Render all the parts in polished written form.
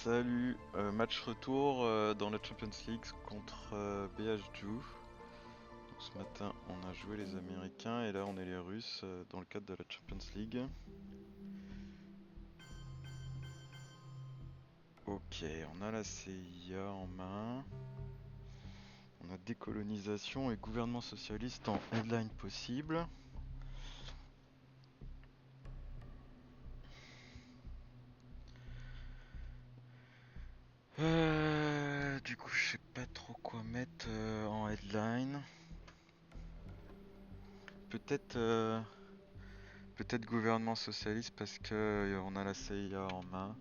Salut, match retour dans la Champions League contre BHJ. Donc ce matin on a joué les Américains et là on est les Russes dans le cadre de la Champions League. Ok, on a la CIA en main. On a décolonisation et gouvernement socialiste en headline possible. Du coup je sais pas trop quoi mettre en headline. Peut-être peut-être gouvernement socialiste parce que on a la CIA en main.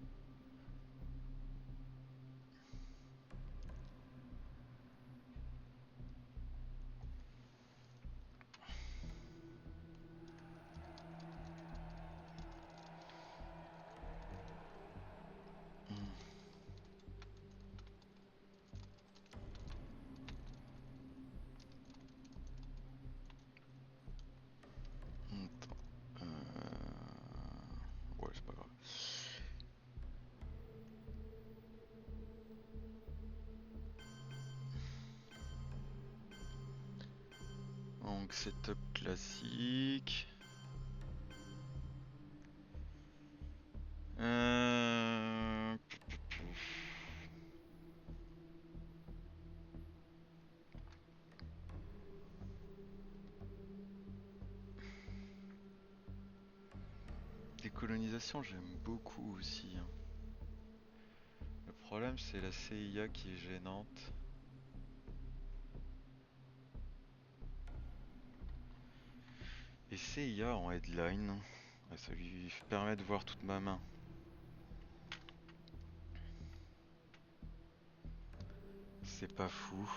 Hmm. Attends, ouais, c'est pas grave. Donc setup classique. Euh... Décolonisation, j'aime beaucoup aussi, hein. Le problème, c'est la CIA qui est gênante. Et CIA en headline, ouais, ça lui permet de voir toute ma main. C'est pas fou.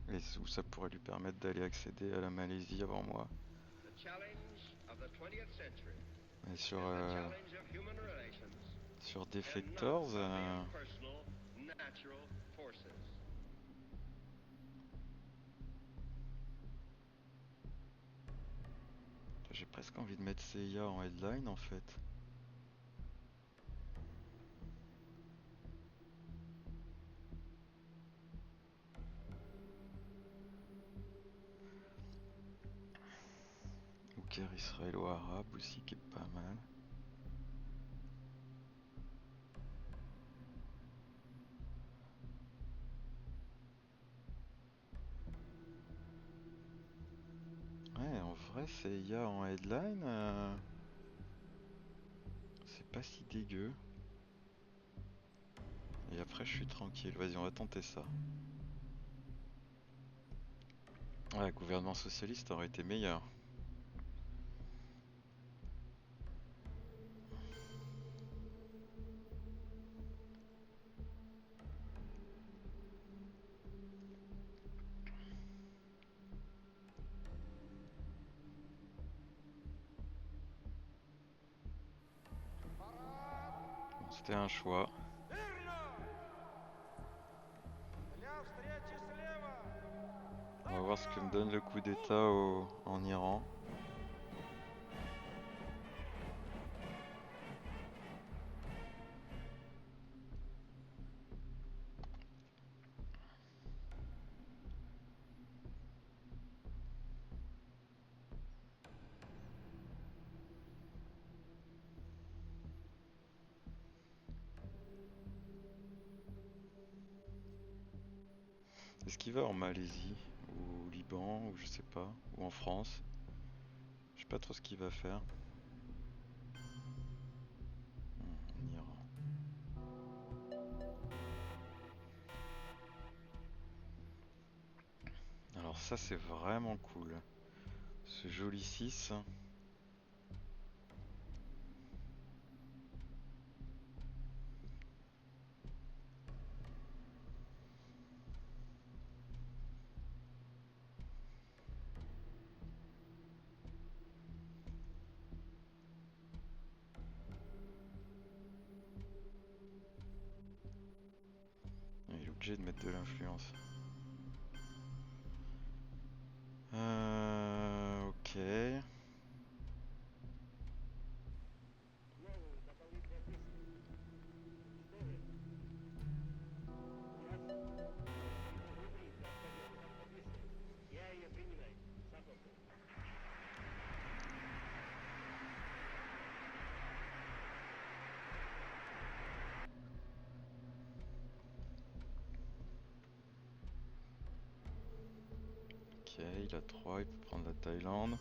Et où ça pourrait lui permettre d'aller accéder à la Malaisie avant moi. Et sur Defectors, j'ai presque envie de mettre CIA en headline en fait. Ou guerre israélo-arabe aussi qui est pas mal. Ouais, en vrai, CIA en headline, c'est pas si dégueu. Et après, je suis tranquille. Vas-y, on va tenter ça. Ouais, gouvernement socialiste aurait été meilleur. Bon, c'était un choix. On va voir ce que me donne le coup d'état en Iran. Est-ce qu'il va en Malaisie ou au Liban ou je sais pas, ou en France? Je sais pas trop ce qu'il va faire. En Iran. Alors ça c'est vraiment cool. Ce joli 6. Il est obligé de mettre de l'influence. Ok. Ok, il a 3, il peut prendre la Thaïlande.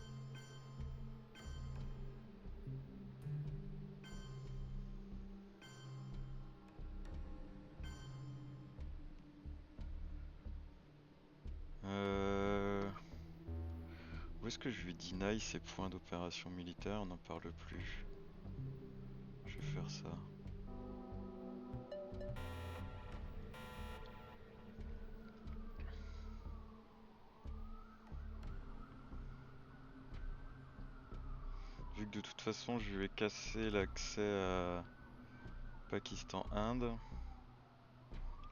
Où est-ce que je lui deny ses points d'opération militaire? On n'en parle plus. Je vais faire ça. Vu que de toute façon je lui ai cassé l'accès à Pakistan-Inde.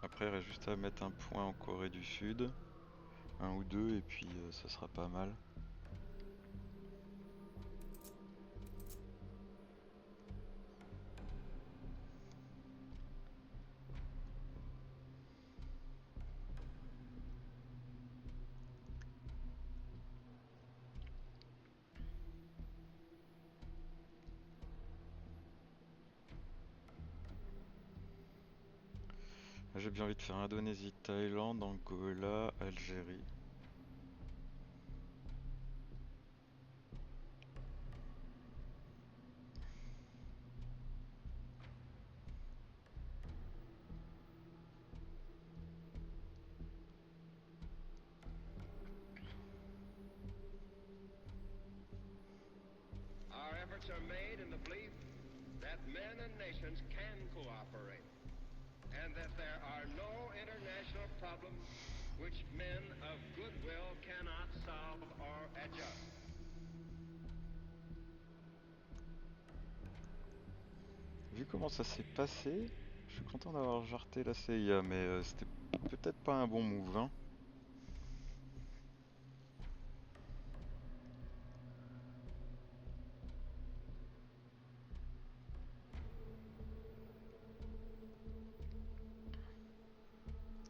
Après il reste juste à mettre un point en Corée du Sud. Un ou deux et puis ça sera pas mal. J'ai bien envie de faire Indonésie, Thaïlande, Angola, Algérie. Our efforts are made in the belief that men and nations can cooperate, and that there are no international problems which men of goodwill cannot solve or adjust. Vu comment ça s'est passé, je suis content d'avoir jarté la CIA, mais c'était peut-être pas un bon move, hein.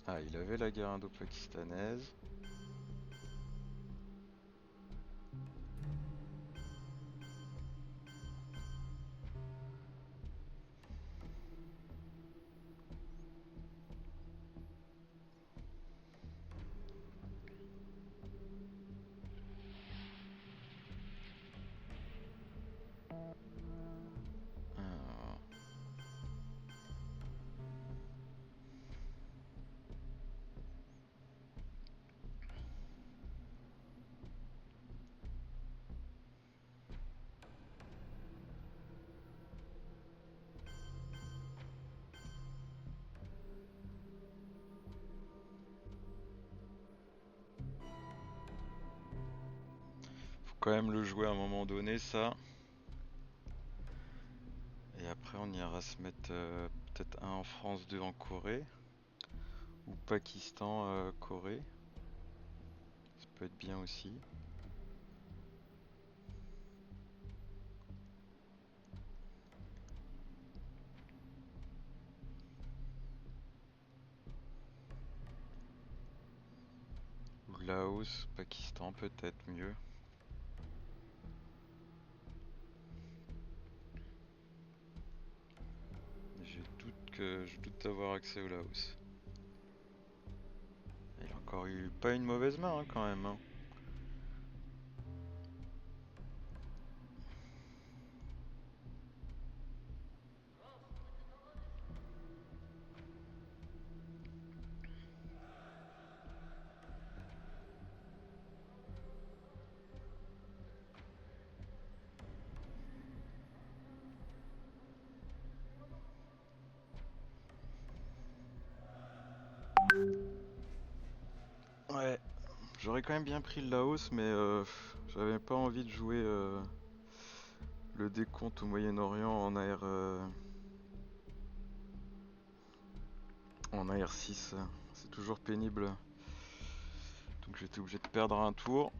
Ah, il avait la guerre indo-pakistanaise. Alors, faut quand même le jouer à un moment donné, ça. Et après, on ira se mettre peut-être un en France, deux en Corée. Ou Pakistan, Corée. Ça peut être bien aussi. Ou Laos, Pakistan, peut-être mieux. Je doute d'avoir accès au Laos. Il a encore eu pas une mauvaise main hein, quand même. Hein. Ouais, j'aurais quand même bien pris le Laos, mais j'avais pas envie de jouer le décompte au Moyen-Orient en AR6. C'est toujours pénible. Donc j'étais obligé de perdre un tour.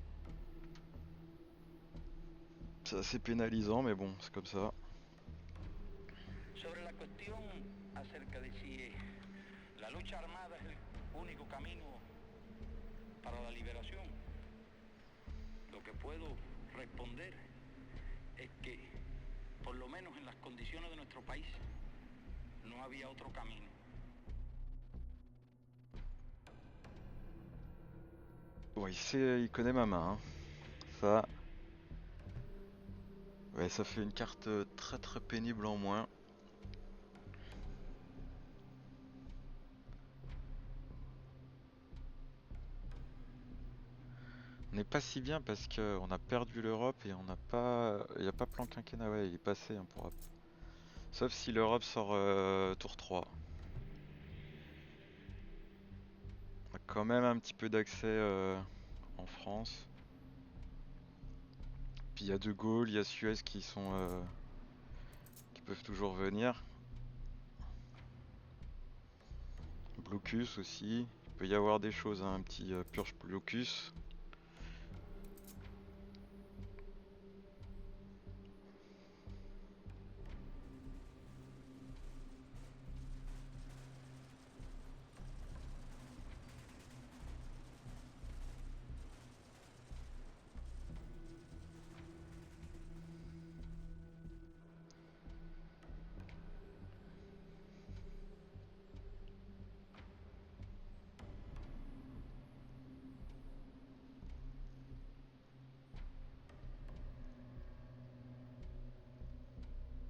C'est assez pénalisant, mais bon, c'est comme ça. Sobre la cuestión acerca de si la lucha armada es el único camino para la liberación, lo que puedo responder es que, por lo menos en las condiciones de nuestro país, no había otro camino. Bon, il connaît ma main, hein. Ça. Ouais, ça fait une carte très très pénible en moins. On n'est pas si bien parce qu'on a perdu l'Europe et on n'a pas. Il n'y a pas plan quinquennat, ouais, il est passé, hein, sauf si l'Europe sort tour 3. On a quand même un petit peu d'accès en France. Puis il y a De Gaulle, il y a Suez qui peuvent toujours venir. Blocus aussi. Il peut y avoir des choses, hein, un petit purge blocus.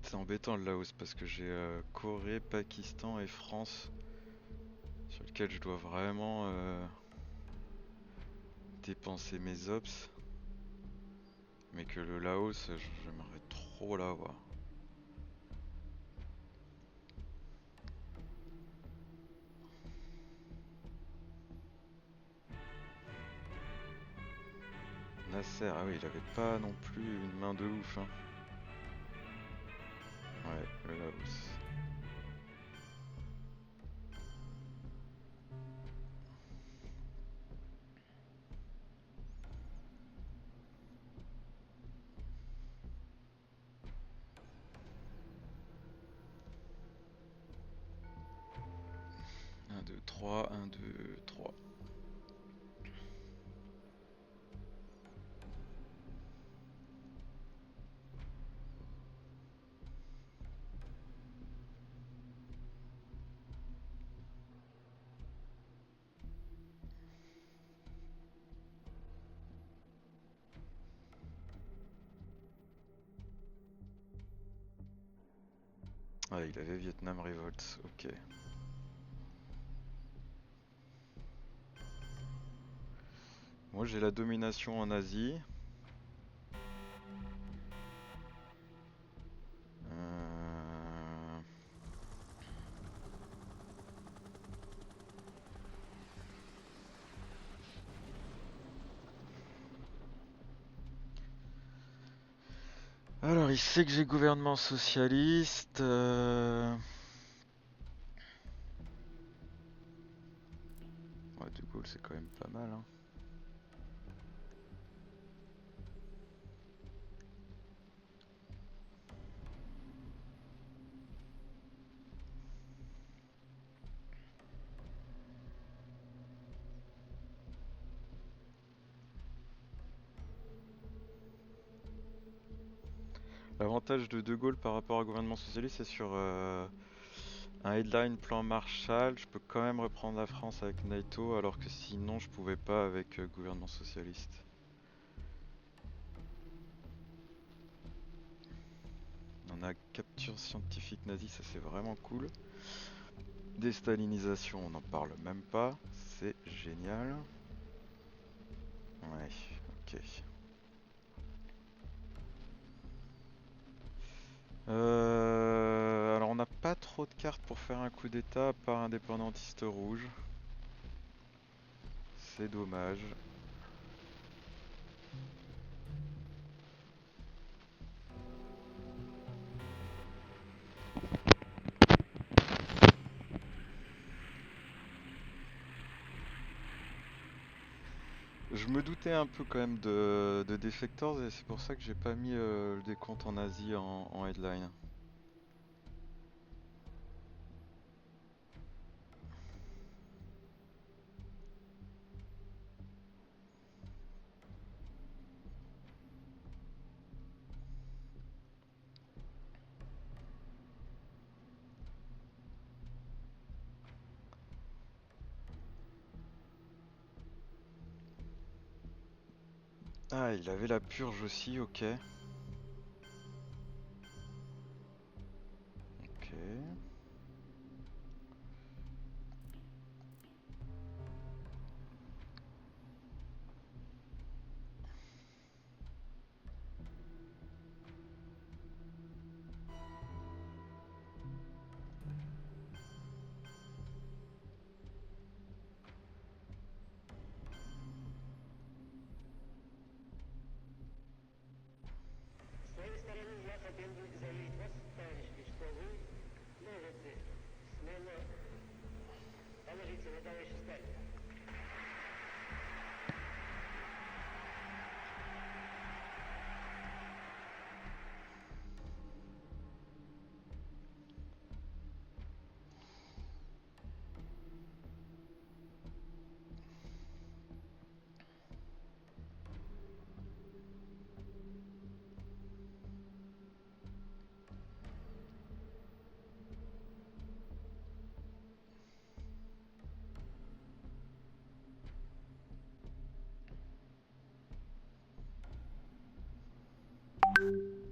C'est embêtant le Laos parce que j'ai Corée, Pakistan et France sur lequel je dois vraiment dépenser mes ops. Mais que le Laos, j'aimerais trop l'avoir. Nasser, ah oui, il avait pas non plus une main de ouf, hein. Ouais, le Laos. Un, 2, 3, 1, 2, 3. Ah, il avait Vietnam Revolt, ok. Moi j'ai la domination en Asie. Euh... Alors il sait que j'ai gouvernement socialiste. Ouais, De Gaulle c'est quand même pas mal, hein. L'avantage de De Gaulle par rapport au gouvernement socialiste, c'est sur un headline plan Marshall. Je peux quand même reprendre la France avec NATO, alors que sinon je pouvais pas avec gouvernement socialiste. On a capture scientifique nazie, ça c'est vraiment cool. Déstalinisation, on n'en parle même pas, c'est génial. Ouais, ok. Alors on n'a pas trop de cartes pour faire un coup d'état à part indépendantiste rouge. C'est dommage. Je me doutais un peu quand même de Defectors et c'est pour ça que j'ai pas mis le décompte en Asie en headline. Ah, il avait la purge aussi, ok. Ok. С своей стороны я хотел бы заверить вас, товарищи, что вы можете смело положиться на товарища Сталина. Mhm.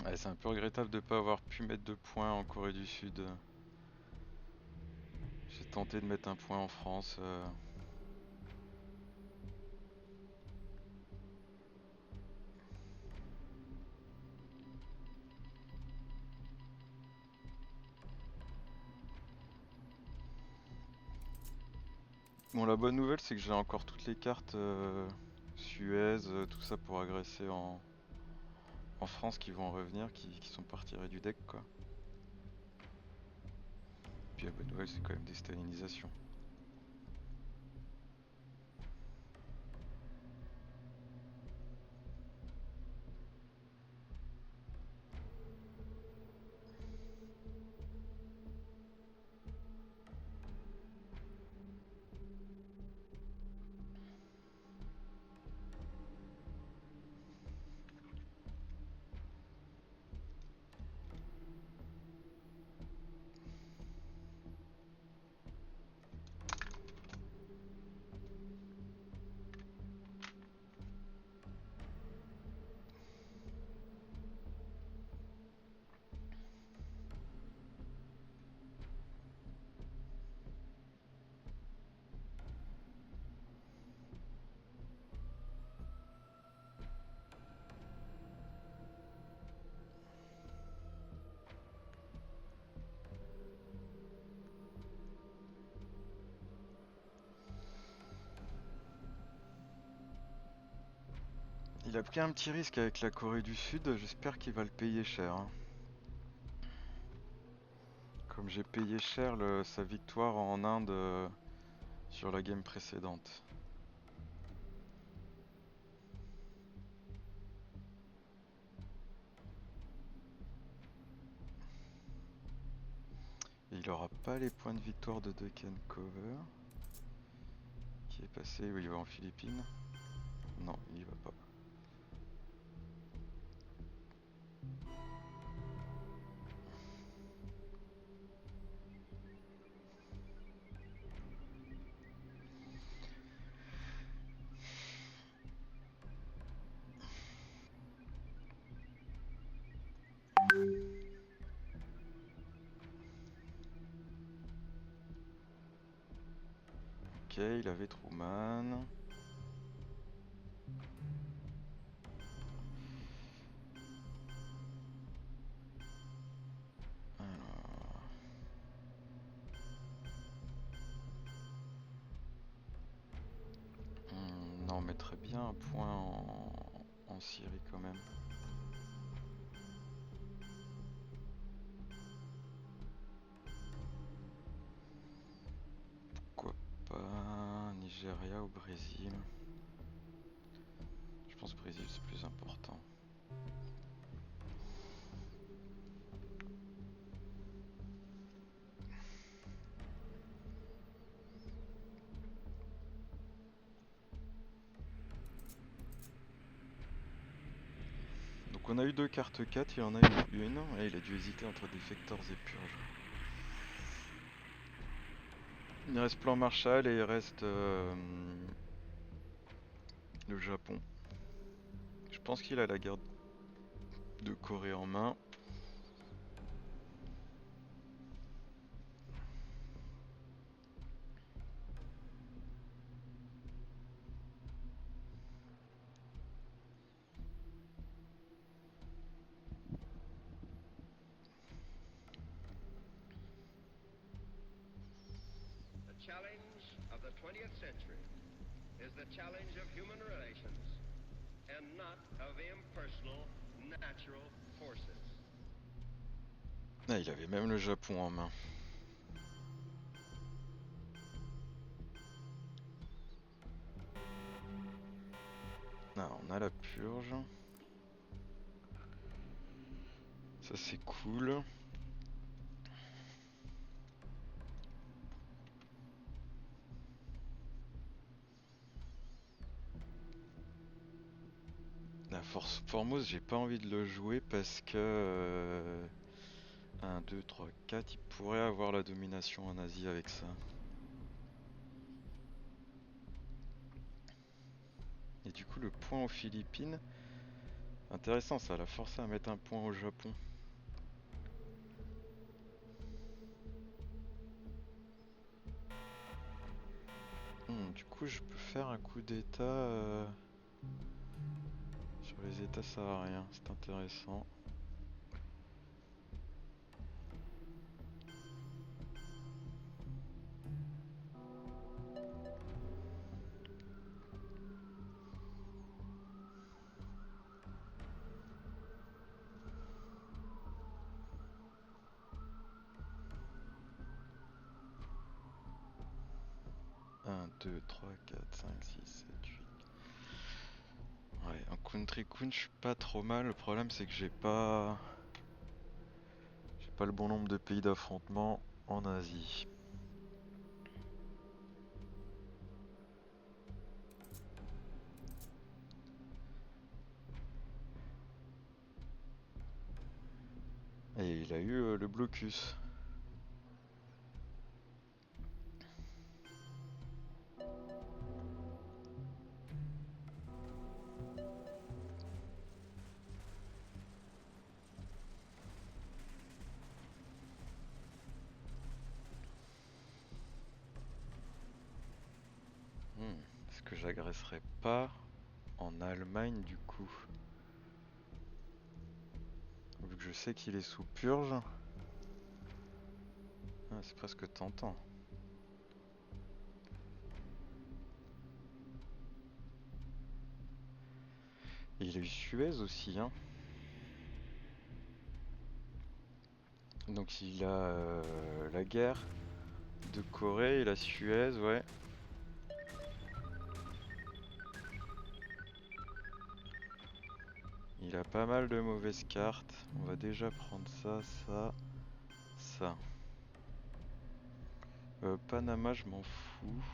Ouais, c'est un peu regrettable de pas avoir pu mettre de points en Corée du Sud. J'ai tenté de mettre un point en France. Bon, la bonne nouvelle, c'est que j'ai encore toutes les cartes Suez, tout ça pour agresser en France qui vont revenir, qui sont pas retirés du deck, quoi. Puis la bonne nouvelle, c'est quand même des stalinisations. Il a pris un petit risque avec la Corée du Sud, j'espère qu'il va le payer cher, hein. Comme j'ai payé cher sa victoire en Inde sur la game précédente. Et il aura pas les points de victoire de Duck and Cover. Qui est passé, oui, il va en Philippines. Non, il y va pas. Ok, il avait Truman. Alors... non, on mettrait bien un point en Syrie quand même. Pourquoi pas Nigeria ou Brésil? Je pense Brésil c'est plus important. Donc on a eu 2 cartes 4, il en a eu une, et il a dû hésiter entre défecteurs et purges. Il reste plan Marshall et il reste le Japon. Je pense qu'il a la guerre de Corée en main. The challenge of the 20th century is the challenge of human relations and not of impersonal natural forces. Ah, il avait même le Japon en main. Ah, on a la purge. Ça c'est cool. La force Formose, j'ai pas envie de le jouer parce que 1, 2, 3, 4, il pourrait avoir la domination en Asie avec ça. Et du coup le point aux Philippines, intéressant ça, l'a forcé à mettre un point au Japon. Du coup je peux faire un coup d'état sur les états sahariens, c'est intéressant. Un, 2, 3, 4, 5, 6, 7, 8. Ouais, en Country Kun, je suis pas trop mal. Le problème, c'est que j'ai pas le bon nombre de pays d'affrontement en Asie. Et il a eu le blocus. Est-ce que j'agresserais pas en Allemagne du coup? Vu que je sais qu'il est sous purge. Ah, c'est presque tentant. Et il a eu Suez aussi, hein. Donc il a la guerre de Corée et la Suez, ouais. Il a pas mal de mauvaises cartes. On va déjà prendre ça, ça, ça. Panama, je m'en fous.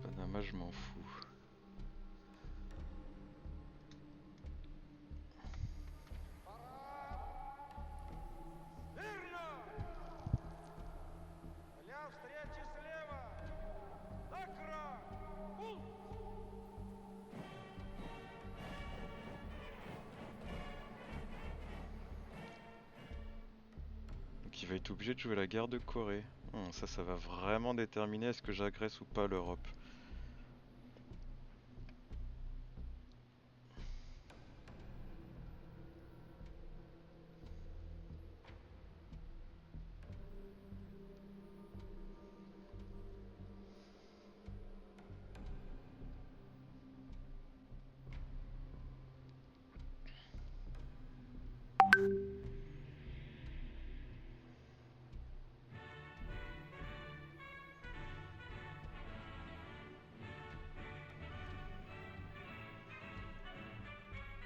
Panama, je m'en fous. vais être obligé de jouer la guerre de Corée. Ça va vraiment déterminer est-ce que j'agresse ou pas l'Europe.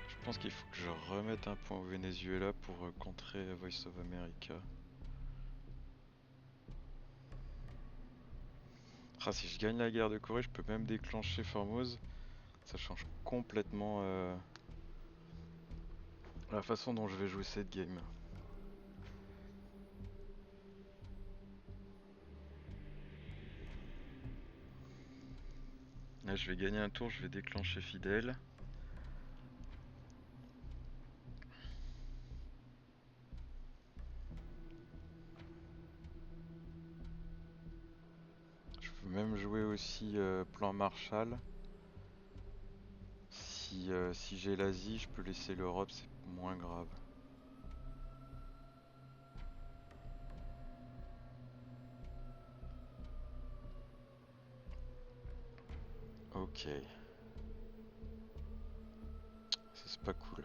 Je pense qu'il faut que je remette un point au Venezuela pour contrer Voice of America. Ah, si je gagne la guerre de Corée, je peux même déclencher Formose. Ça change complètement la façon dont je vais jouer cette game. Là, je vais gagner un tour, je vais déclencher Fidèle. Je peux même jouer aussi plan Marshall. Si j'ai l'Asie, je peux laisser l'Europe, c'est moins grave. Ok. Ça c'est pas cool.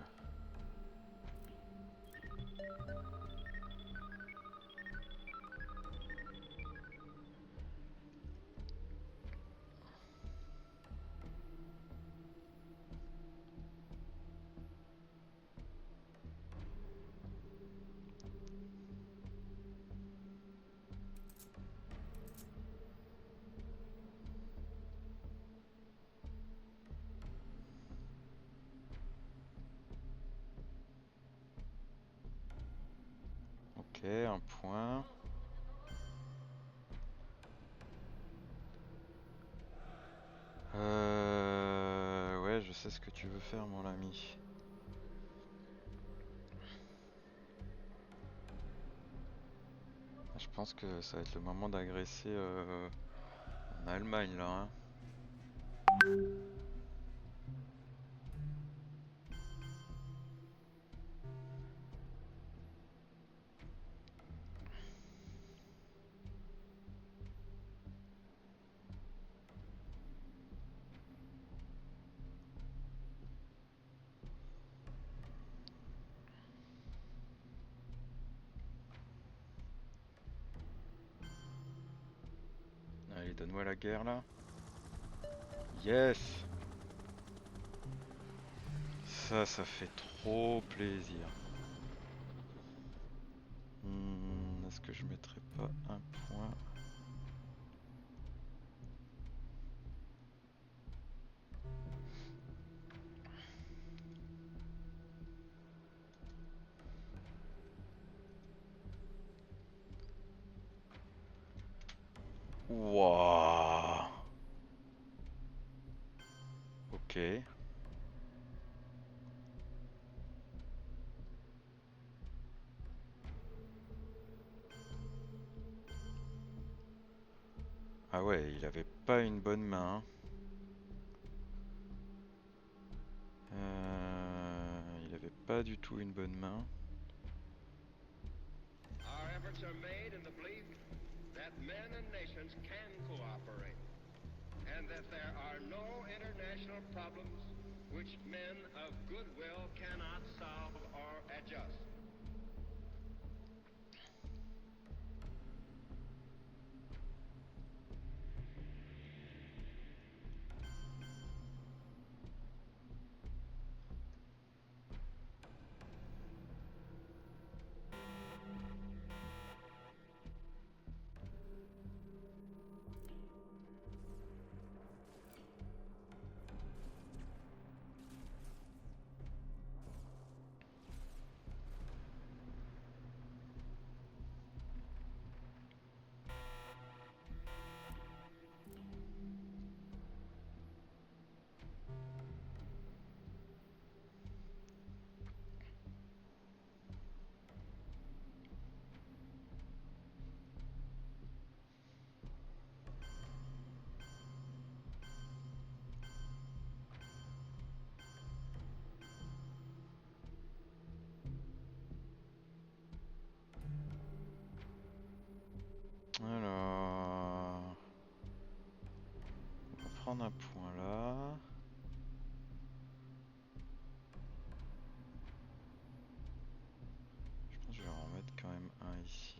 Ok, un point. Ouais, je sais ce que tu veux faire, mon ami. Je pense que ça va être le moment d'agresser en Allemagne, là. Hein. Allez, donne-moi la guerre, là. Yes! Ça fait trop plaisir. Est-ce que je mettrais pas un point? Wouah! Ok. Ah ouais, il avait pas une bonne main. Il avait pas du tout une bonne main. Our efforts are made in the belief that men and nations can cooperate, and that there are no international problems which men of goodwill cannot solve or adjust. prendre un point là. Je pense que je vais en remettre quand même un ici.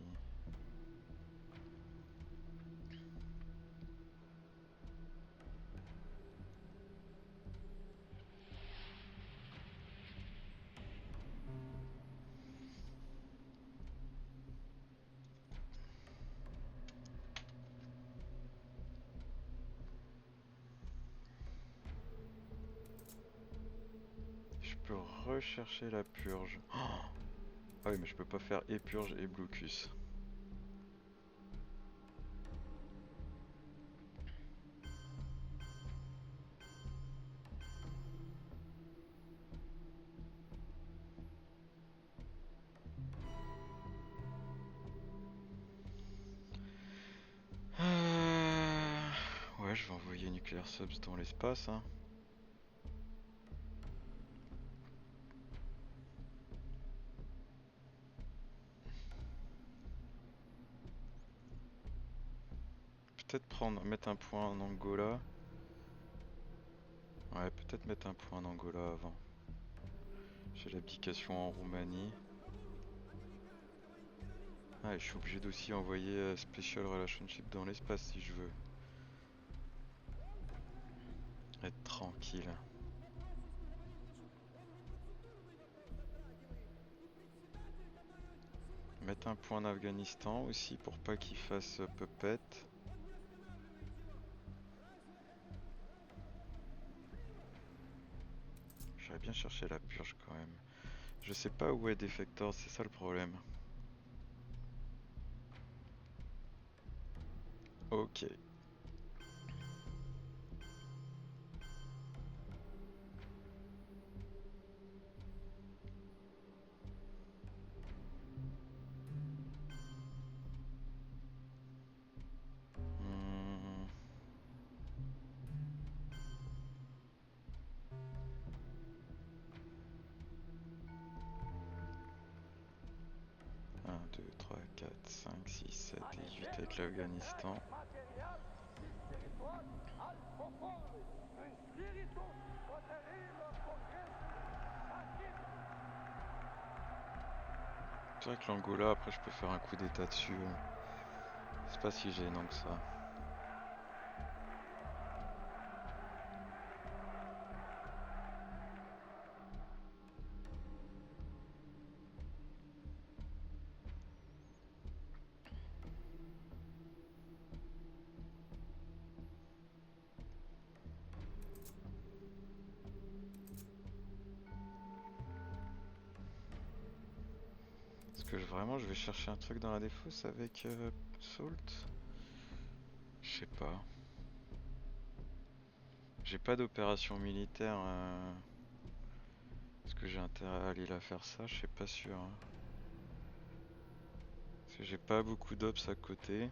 Je peux rechercher la purge. Oh, ah oui, mais je peux pas faire et purge et blocus. Ouais, je vais envoyer Nuclear Subs dans l'espace, hein. Peut-être mettre un point en Angola. Ouais, peut-être mettre un point en Angola avant. J'ai l'abdication en Roumanie. Ah, et je suis obligé d'aussi envoyer Special Relationship dans l'espace si je veux. Être tranquille. Mettre un point en Afghanistan aussi pour pas qu'il fasse puppet. J'aurais bien cherché la purge quand même. Je sais pas où est Defector, c'est ça le problème. Ok. Hmm. 1, 2, 3, 4, 5, 6, 7 et 8 avec l'Afghanistan. C'est vrai que l'Angola, après je peux faire un coup d'état dessus. C'est pas si gênant que ça. Est-ce que vraiment je vais chercher un truc dans la défausse avec Salt? Je sais pas. J'ai pas d'opération militaire. Est-ce que j'ai intérêt à aller la faire ça? Je suis pas sûr, hein. Parce que j'ai pas beaucoup d'ops à côté.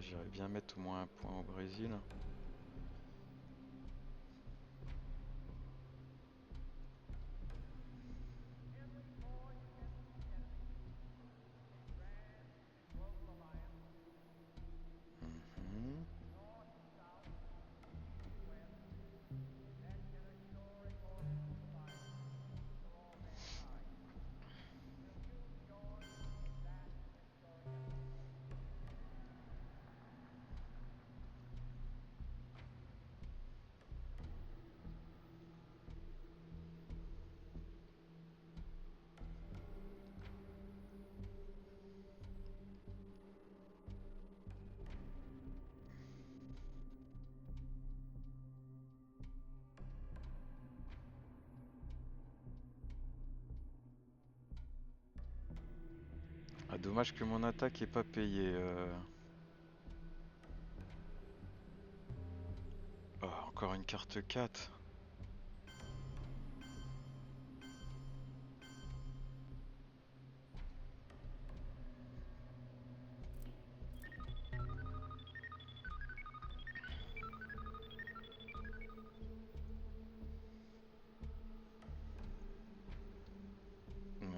J'irais bien mettre au moins un point au Brésil. Mhm. Ah, dommage que mon attaque est pas payée. Oh, encore une carte 4.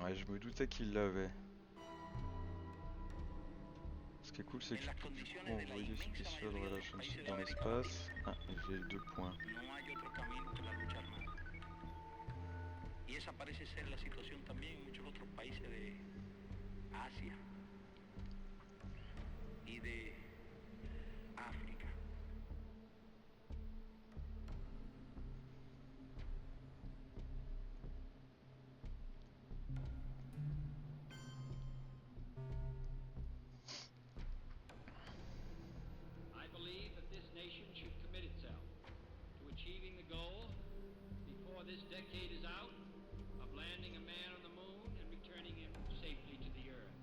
Ouais, je me doutais qu'il l'avait. Parce Ce qui est cool, c'est que en je las peux du coup condiciones de la envoyer inmensa Special mayoría de los Relationship países de dans América Latina. l'espace. Ah, et j'ai 2 points. No hay otro camino que la lucha armada. Y esa parece ser la situación también en muchos otros países de Asia y de África. I believe that this nation should commit itself to achieving the goal before this decade is out of landing a man on the moon and returning him safely to the earth.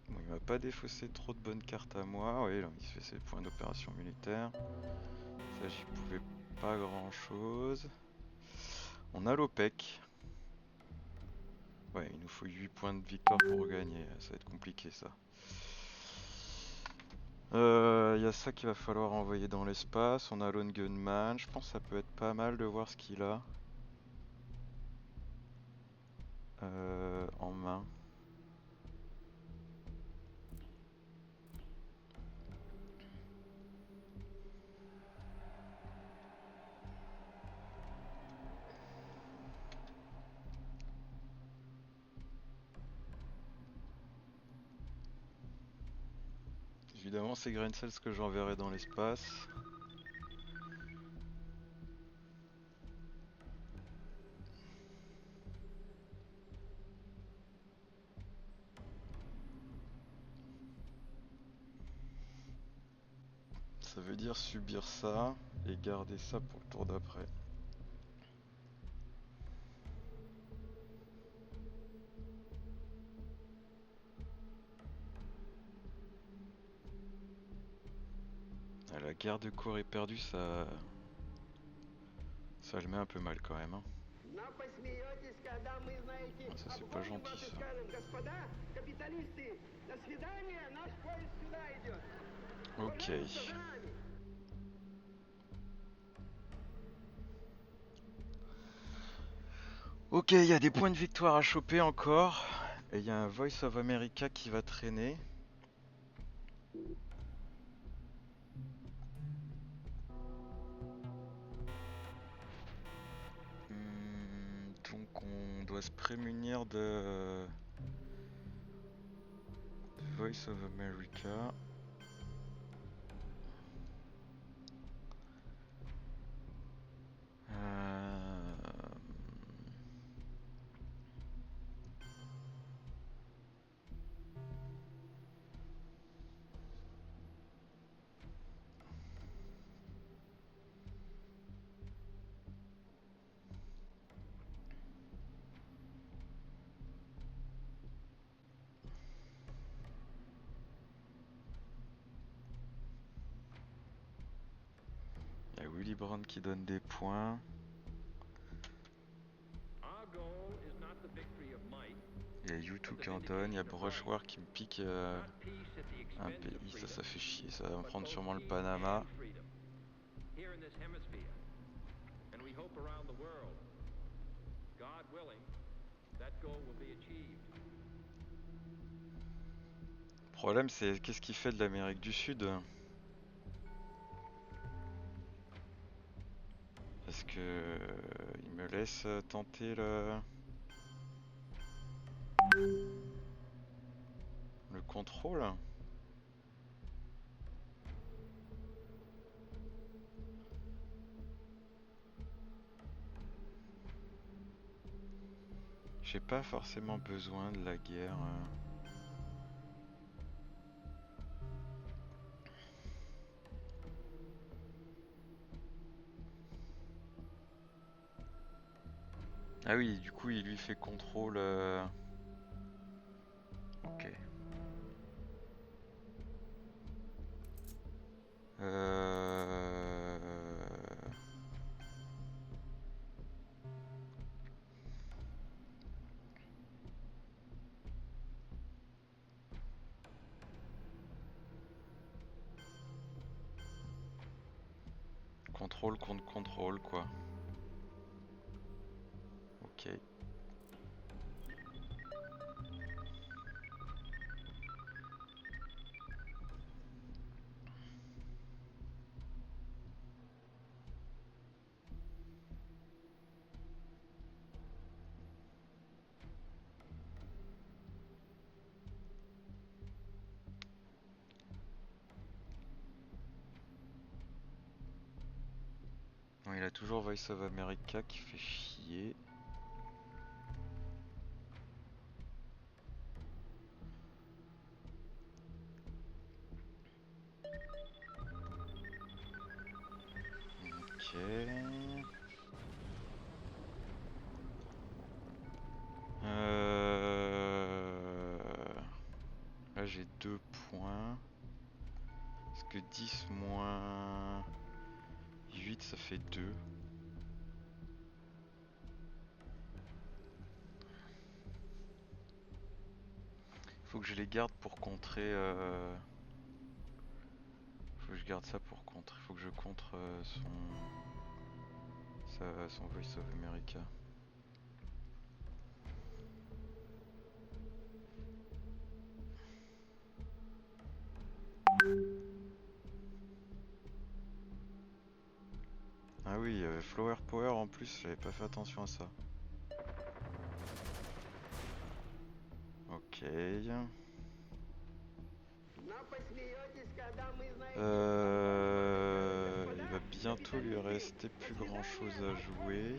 Bon, il m'a pas défaussé trop de bonnes cartes à moi. Oui, là, il se fait ses points d'opération militaire. Ça, j'y pouvais pas grand chose. On a l'OPEC. Ouais, il nous faut 8 points de victoire pour gagner. Ça va être compliqué ça. Il y a ça qu'il va falloir envoyer dans l'espace. On a Lone Gunman. Je pense que ça peut être pas mal de voir ce qu'il a en main. Évidemment, c'est Grain Cells que j'enverrai dans l'espace. Ça veut dire subir ça et garder ça pour le tour d'après. Ah, la guerre de corps est perdue, ça le met un peu mal quand même. Hein. Но посмеетесь, когда мы, знаете, Ah, ça c'est pas обгоним gentil вас и ça. скажем: господа, капиталисты, до свидания, наш поезд сюда идет. Ok. Пожалуйста, за нами. Ok, il y a des points de victoire à choper encore. Et il y a un Voice of America qui va traîner. Donc on doit se prémunir de Voice of America. Il y a Willy Brandt qui donne des points. Il y a U2 qui en donne. Il y a Brushwar qui me pique un pays. Ça fait chier. Ça va me prendre sûrement le Panama. Le problème c'est qu'est-ce qu'il fait de l'Amérique du Sud? Est-ce que il me laisse tenter le contrôle? J'ai pas forcément besoin de la guerre. Ah oui, du coup il lui fait contrôle. Ok. Contrôle contre contrôle quoi. Ok. Il a toujours Voice of America qui fait chier. Ok. Là j'ai 2 points. Parce que 10 moins 8 ça fait 2. Faut que je les garde pour contrer. Faut que je garde ça pour contrer. Faut que je contre son Voice of America. Ah oui, il y avait Flower Power en plus, j'avais pas fait attention à ça. Ok. Il va bientôt lui rester plus grand chose à jouer.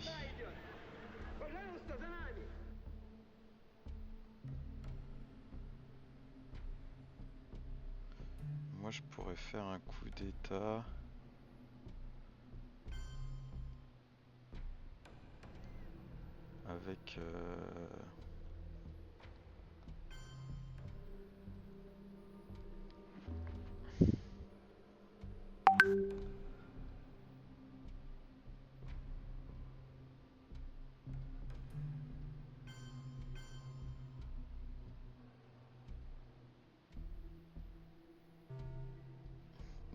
Moi je pourrais faire un coup d'état. Avec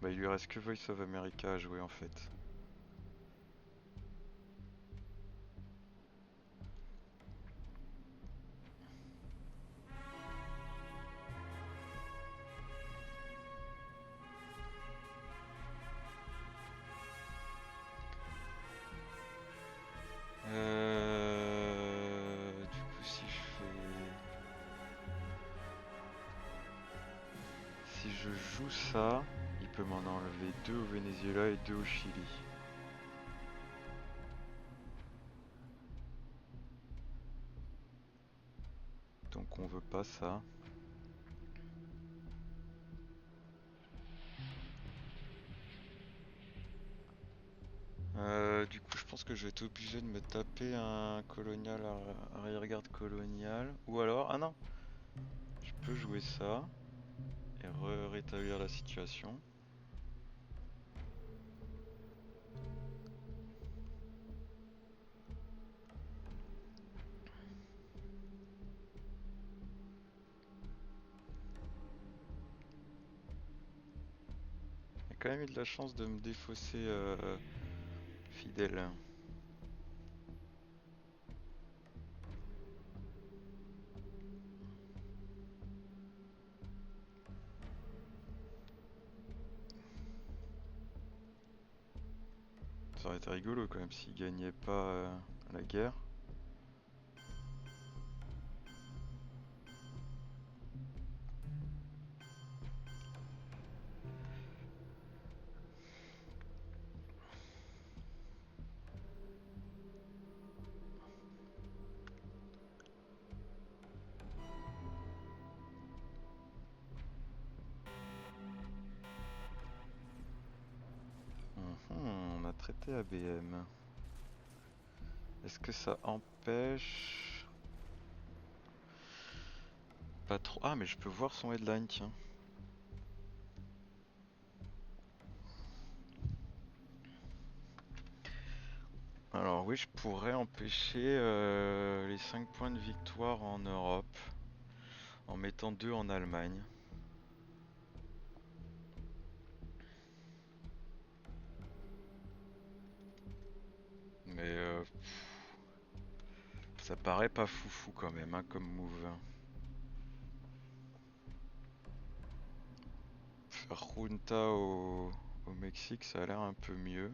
bah il lui reste que Voice of America à jouer en fait. Du coup si je joue ça, il peut m'en enlever 2 au Venezuela et 2 au Chili. Donc on veut pas ça. Du coup je pense que je vais être obligé de me taper un colonial arrière-garde colonial. Ou alors, ah non, je peux jouer ça et rétablir la situation. J'ai quand même eu de la chance de me défausser Fidèle. Ça aurait été rigolo quand même s'il gagnait pas la guerre. On a traité ABM. Est-ce que ça empêche... Pas trop... Ah mais je peux voir son headline, tiens. Alors oui, je pourrais empêcher les 5 points de victoire en Europe en mettant 2 en Allemagne. Mais ça paraît pas foufou quand même hein, comme move. Faire Junta au Mexique, ça a l'air un peu mieux.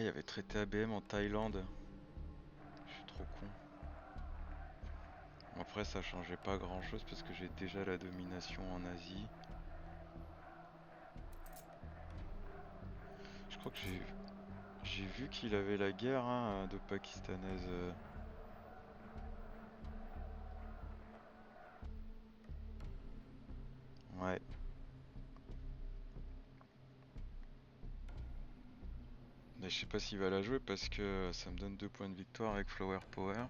Ah, il y avait traité ABM en Thaïlande. Je suis trop con. Après, ça changeait pas grand chose parce que j'ai déjà la domination en Asie. Je crois que j'ai vu qu'il avait la guerre hein, de pakistanaise. Ouais. Mais je sais pas s'il va la jouer parce que ça me donne 2 points de victoire avec Flower Power.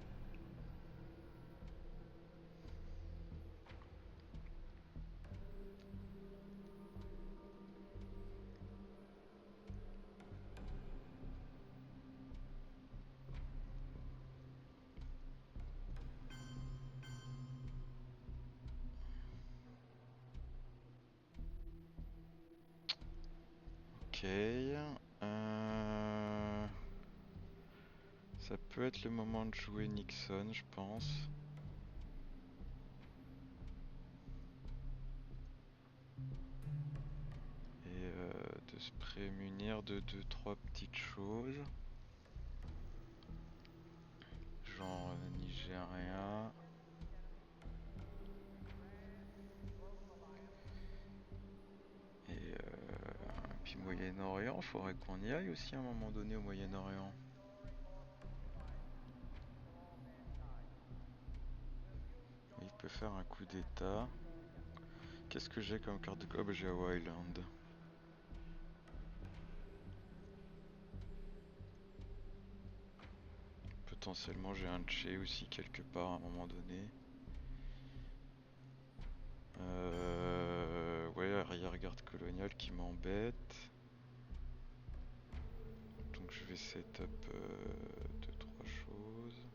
Ok. Ça peut être le moment de jouer Nixon, je pense. Et de se prémunir de 2-3 petites choses. Genre Nigeria. Et puis Moyen-Orient, faudrait qu'on y aille aussi à un moment donné au Moyen-Orient. Il peut faire un coup d'état. Qu'est-ce que j'ai comme carte de... Oh bah j'ai Hawaii Island. Potentiellement j'ai un Che aussi quelque part à un moment donné. Ouais, arrière-garde coloniale qui m'embête. Donc je vais setup 2-3 choses.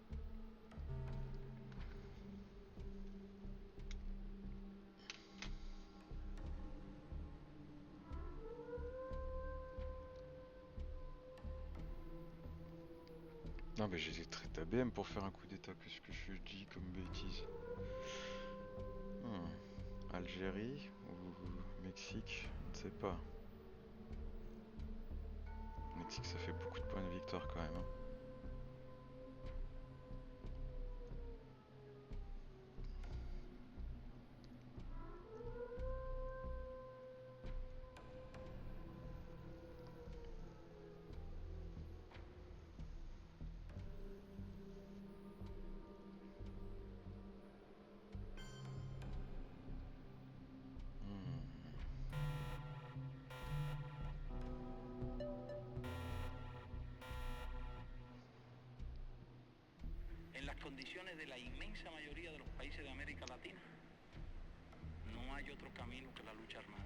Non mais j'ai des traites ABM pour faire un coup d'état, qu'est-ce que je dis comme bêtise. Algérie ou Mexique, je ne sais pas. Mexique ça fait beaucoup de points de victoire quand même. Hein. En las condiciones de la inmensa mayoría de los países de América Latina, no hay otro camino que la lucha armada.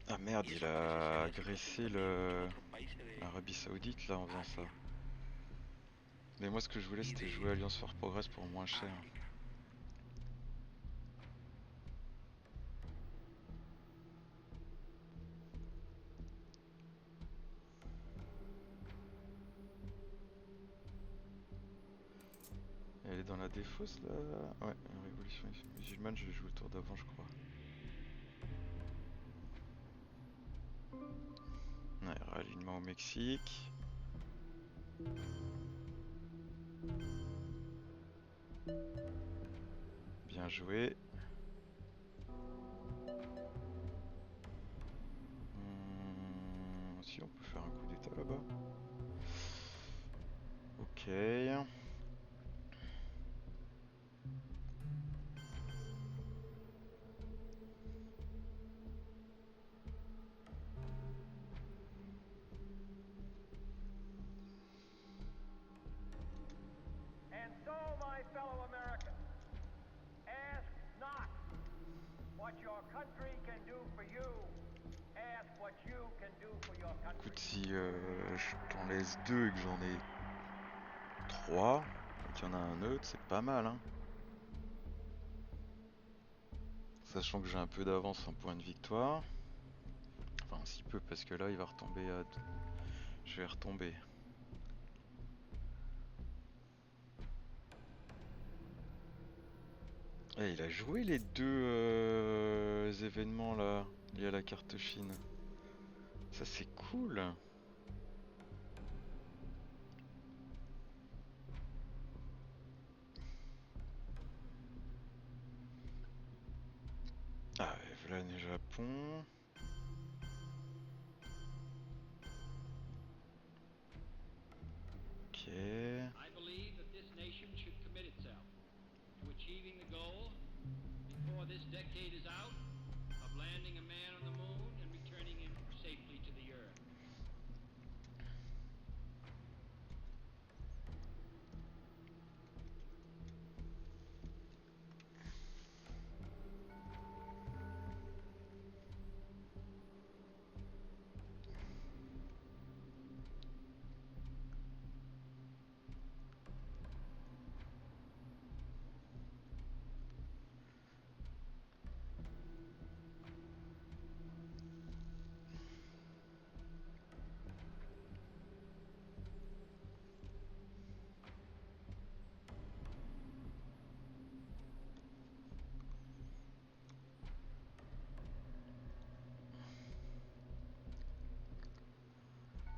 Ah merde, il a agressé l'Arabie Saoudite là en faisant ça. Mais moi ce que je voulais c'était jouer Alliance for Progress pour moins cher. Elle est dans la défausse là. Ouais, la révolution musulmane, je l'ai joué le tour d'avant je crois. Ouais, ralliement au Mexique. Bien joué. Si on peut faire un coup d'état là-bas. Ok. And so, my fellow Americans, ask not what your country can do for you. Ask what you can do for your country. Écoute, si je t'en laisse 2 et que j'en ai 3, et qu'il y en a un autre, c'est pas mal hein. Sachant que j'ai un peu d'avance en point de victoire. Enfin un petit peu parce que là il va retomber à... Je vais retomber. Eh, il a joué les 2 événements là, liés à la carte Chine. Ça c'est cool. l'année Japon. Ok. I believe that this nation should commit itself to achieving the goal before this decade is out of landing a man on the moon and returning him safely to the earth.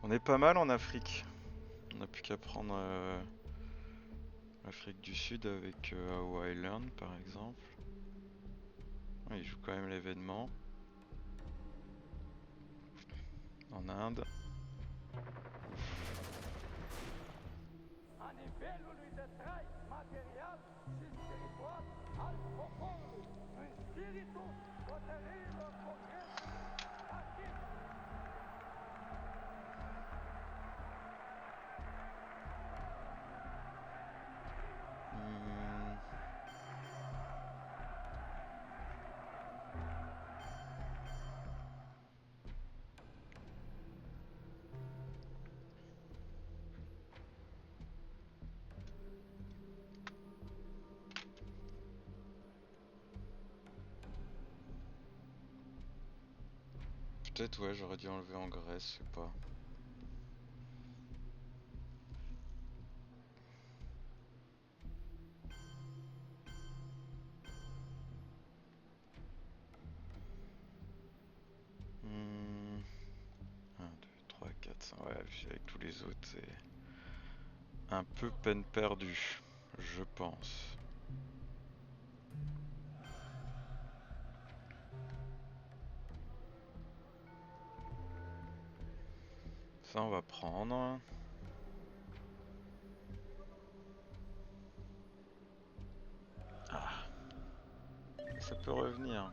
On est pas mal en Afrique. On n'a plus qu'à prendre l'Afrique du Sud avec Hawaii Island par exemple. Ouais, il joue quand même l'événement. En Inde. A nivelul de trai material și spiritual al poporului, în spiritul hotărârilor Congresului activ. Hmm. Peut-être ouais, j'aurais dû enlever en Grèce, je sais pas. Hmm. 1, 2, 3, 4, 5. Ouais, puis avec tous les autres, c'est un peu peine perdue, je pense. Ça, on va prendre. Ah, ça peut revenir.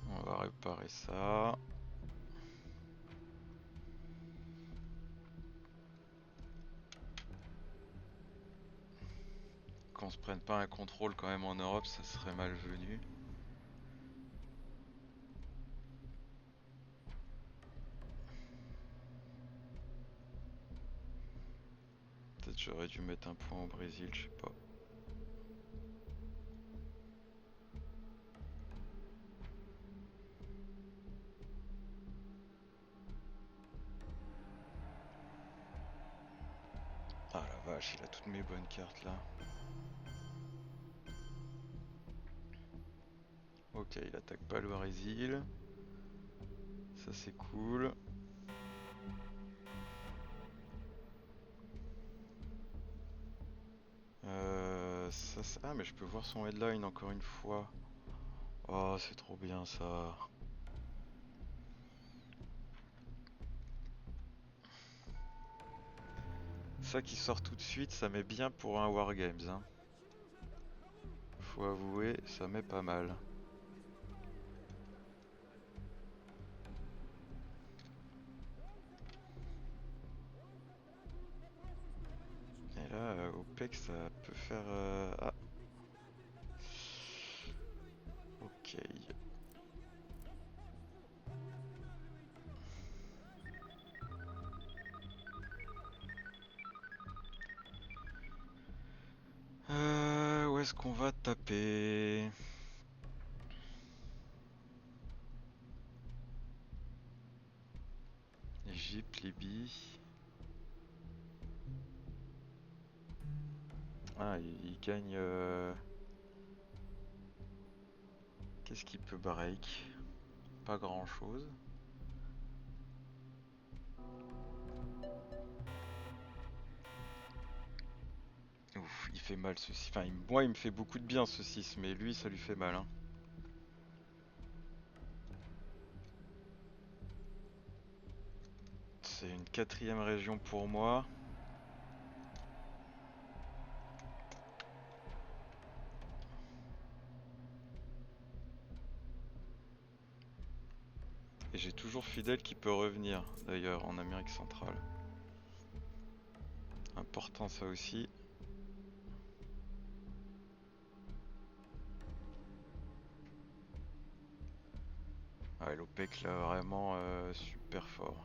On va réparer ça. Qu'on se prenne pas un contrôle quand même en Europe, ça serait malvenu. Peut-être j'aurais dû mettre un point au Brésil, je sais pas. Ah la vache, il a toutes mes bonnes cartes là. Ok, il attaque pas le Brésil. Ça c'est cool. Ah mais je peux voir son headline encore une fois. Oh c'est trop bien ça. Ça qui sort tout de suite, ça met bien pour un Wargames hein. Faut avouer, ça met pas mal. Et là, OPEC ça peut faire... Ah. Ok. Où est-ce qu'on va taper? Égypte, Libye. Ah, il gagne... Qu'est-ce qu'il peut break? Pas grand-chose. Ouf, il fait mal ce 6. Enfin, moi il me fait beaucoup de bien ce 6, mais lui ça lui fait mal, hein. C'est une 4ème région pour moi. Et j'ai toujours Fidèle qui peut revenir, d'ailleurs, en Amérique centrale. Important ça aussi. Ah, et l'OPEC là, vraiment super fort.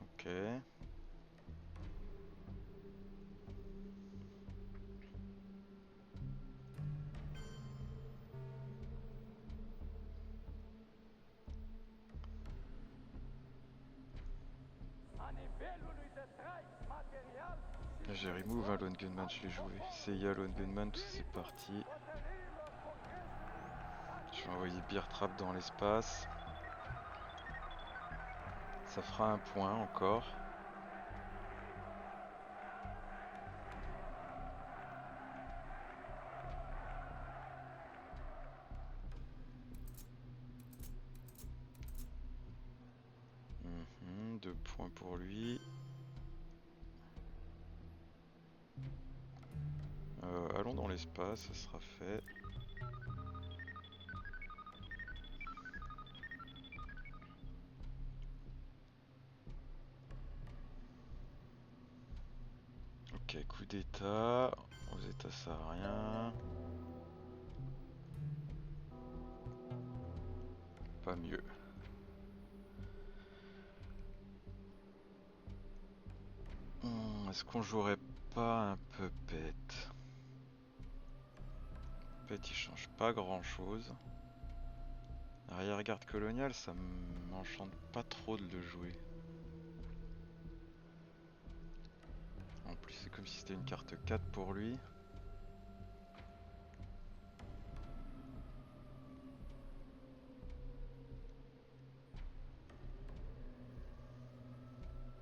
Ok. Là j'ai remove hein, Lone Gunman, je l'ai joué. Seiya Lone Gunman, tout ça c'est parti. Je vais envoyer Bear Trap dans l'espace. Ça fera un point encore. Deux points pour lui. Allons dans l'espace, ça sera fait. Ok, coup d'état. Aux états ça a rien. Pas mieux. Est-ce qu'on jouerait pas un Puppet? Puppet il change pas grand chose. Arrière-garde coloniale, ça m'enchante pas trop de le jouer. En plus c'est comme si c'était une carte 4 pour lui.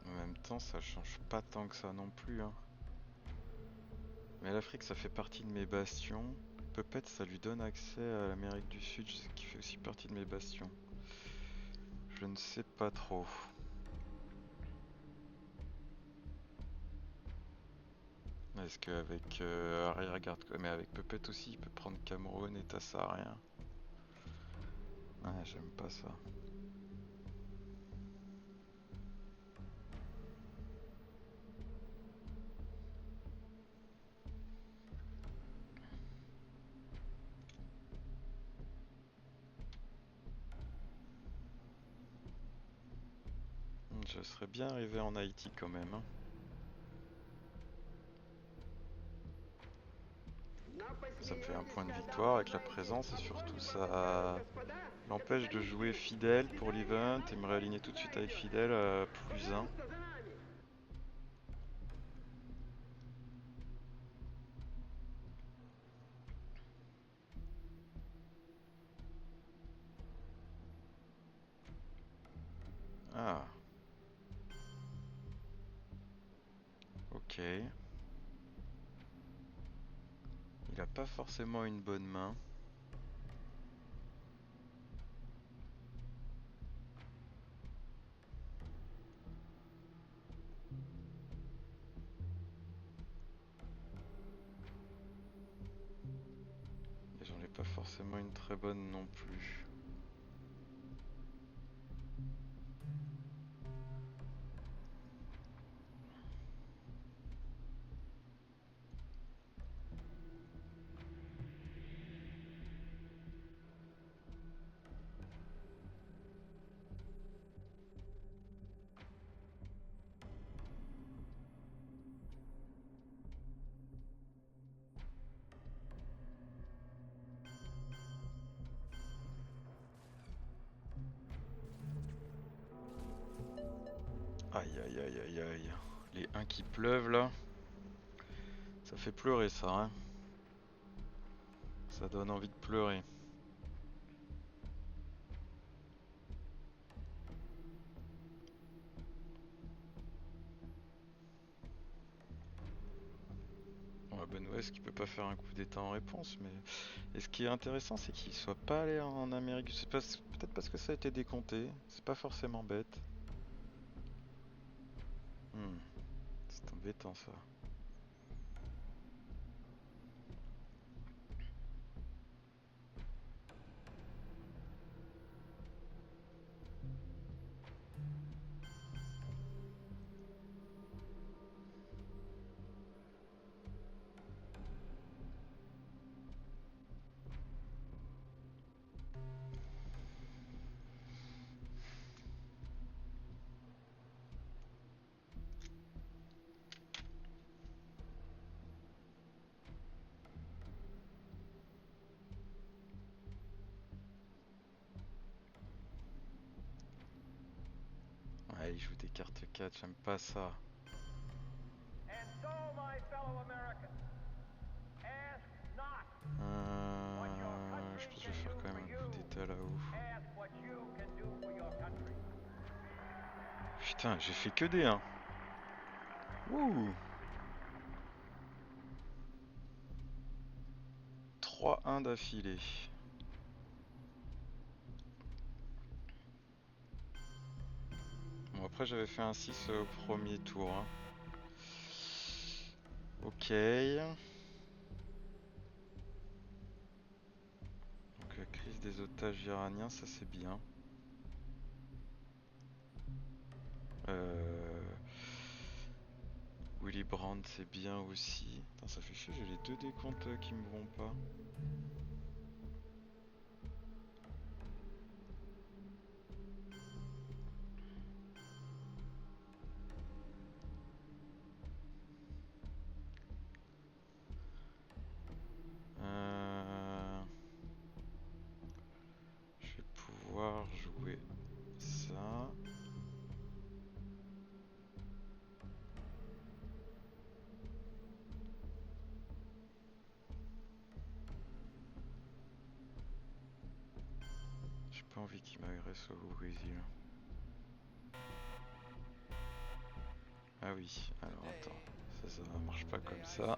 En même temps ça change pas tant que ça non plus, hein. Mais l'Afrique ça fait partie de mes bastions. Puppet ça lui donne accès à l'Amérique du Sud qui fait aussi partie de mes bastions. Je ne sais pas trop. Est-ce qu'avec arrière-garde, mais avec Puppet aussi il peut prendre Cameroun, État saharien. Ouais, j'aime pas ça. Je serais bien arrivé en Haïti quand même, hein. Ça me fait un point de victoire avec la présence et surtout ça l'empêche de jouer Fidèle pour l'event et me réaligner tout de suite avec Fidèle à +1. Ah. Ok. Il a pas forcément une bonne main. Et j'en ai pas forcément une très bonne non plus. Aïe aïe aïe aïe aïe. Les 1 qui pleuvent là. Ça fait pleurer ça, hein. Ça donne envie de pleurer. bonne nouvelle, c'est qu'il peut pas faire un coup d'état en réponse, mais... Et ce qui est intéressant, c'est qu'il soit pas allé en Amérique du Sud. Peut-être parce que ça a été décompté, c'est pas forcément bête. C'est embêtant ça. Ouais, il joue des cartes 4, j'aime pas ça. And so, my fellow Americans, ask not what your Je country pense que je can vais faire do quand même for un you. coup d'état là-haut. Ask what you can do for your country. Putain, j'ai fait que des 1. Ouh, 3-1 d'affilée. Bon, après j'avais fait un 6 au premier tour. Hein. Ok. Donc crise des otages iraniens, ça c'est bien. Willy Brandt c'est bien aussi. Putain, ça fait chier, j'ai les deux décomptes qui me vont pas. Je vais pouvoir jouer ça. J'ai pas envie qu'il m'agresse au Brésil. Ah oui, alors attends, ça marche pas comme ça.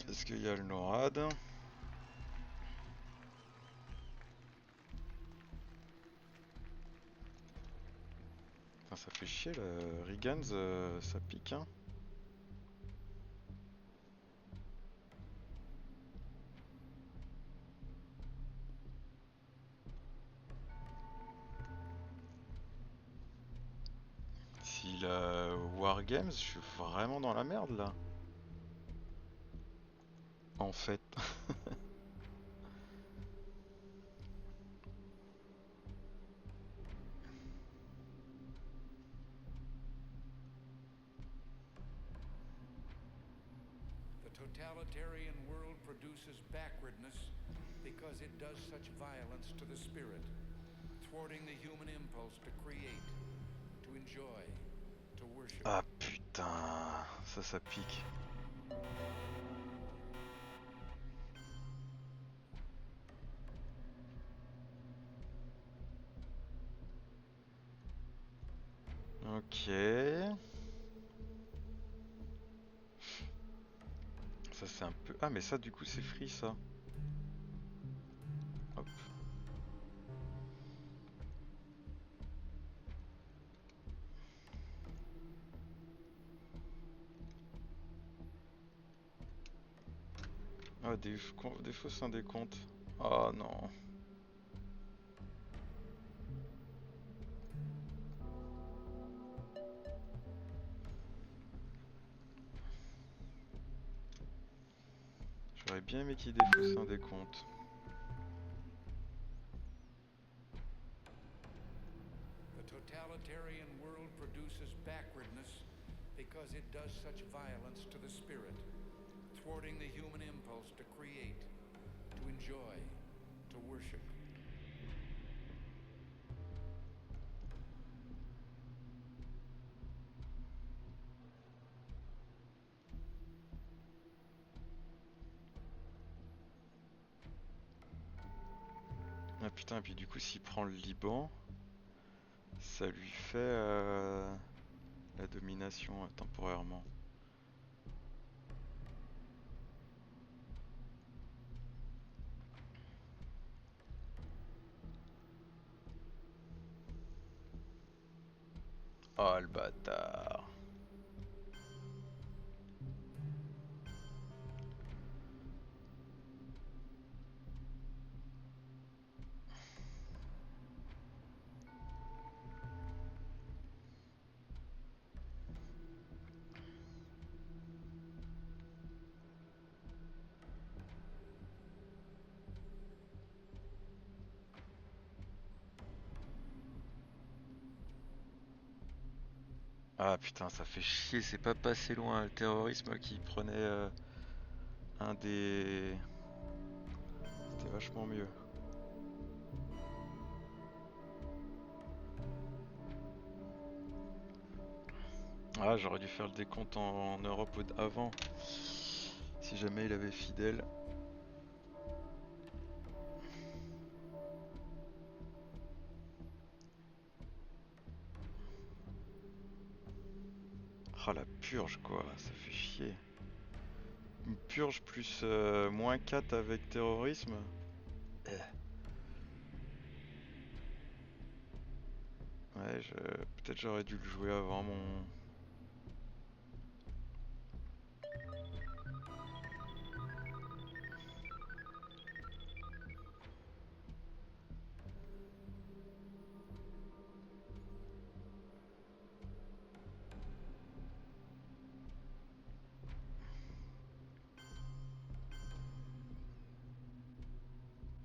Est-ce qu'il y a le NORAD? Putain, ça fait chier là, Reagans, ça pique hein. S'il a Wargames, je suis vraiment dans la merde là. En fait. The totalitarian world produces backwardness because it does such violence to the spirit, thwarting the human impulse to create, to enjoy, to worship. Ah putain, ça pique. Ok. Ça c'est un peu... Ah mais ça du coup c'est free ça. Hop. Ah des fausses indécomptes. Oh non. J'aurais bien aimé qu'il défausse un décompte. The totalitarian world produces backwardness because it does such violence to the spirit, thwarting the human impulse to create, to enjoy, to worship. Putain, et puis du coup, s'il prend le Liban, ça lui fait la domination temporairement. Oh le bâtard. Ah putain, ça fait chier, c'est pas passé loin. Le terrorisme qui prenait un des... C'était vachement mieux. Ah, j'aurais dû faire le décompte en Europe avant. Si jamais il avait fidèle. Ah la purge quoi, ça fait chier. Une purge plus moins 4 avec terrorisme. Eh. Ouais, peut-être j'aurais dû le jouer avant mon...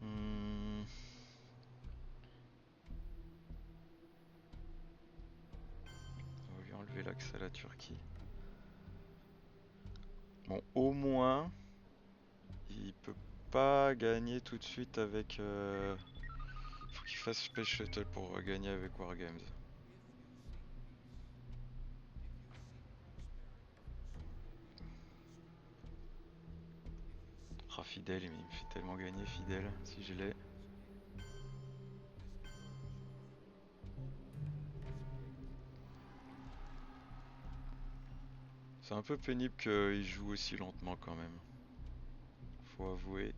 Hmm. On va lui enlever l'accès à la Turquie. Bon, au moins, il peut pas gagner tout de suite avec... Faut qu'il fasse Space Shuttle pour gagner avec Wargames. Ah, fidèle, il me fait tellement gagner, fidèle, si je l'ai. C'est un peu pénible qu'il joue aussi lentement quand même. Faut avouer.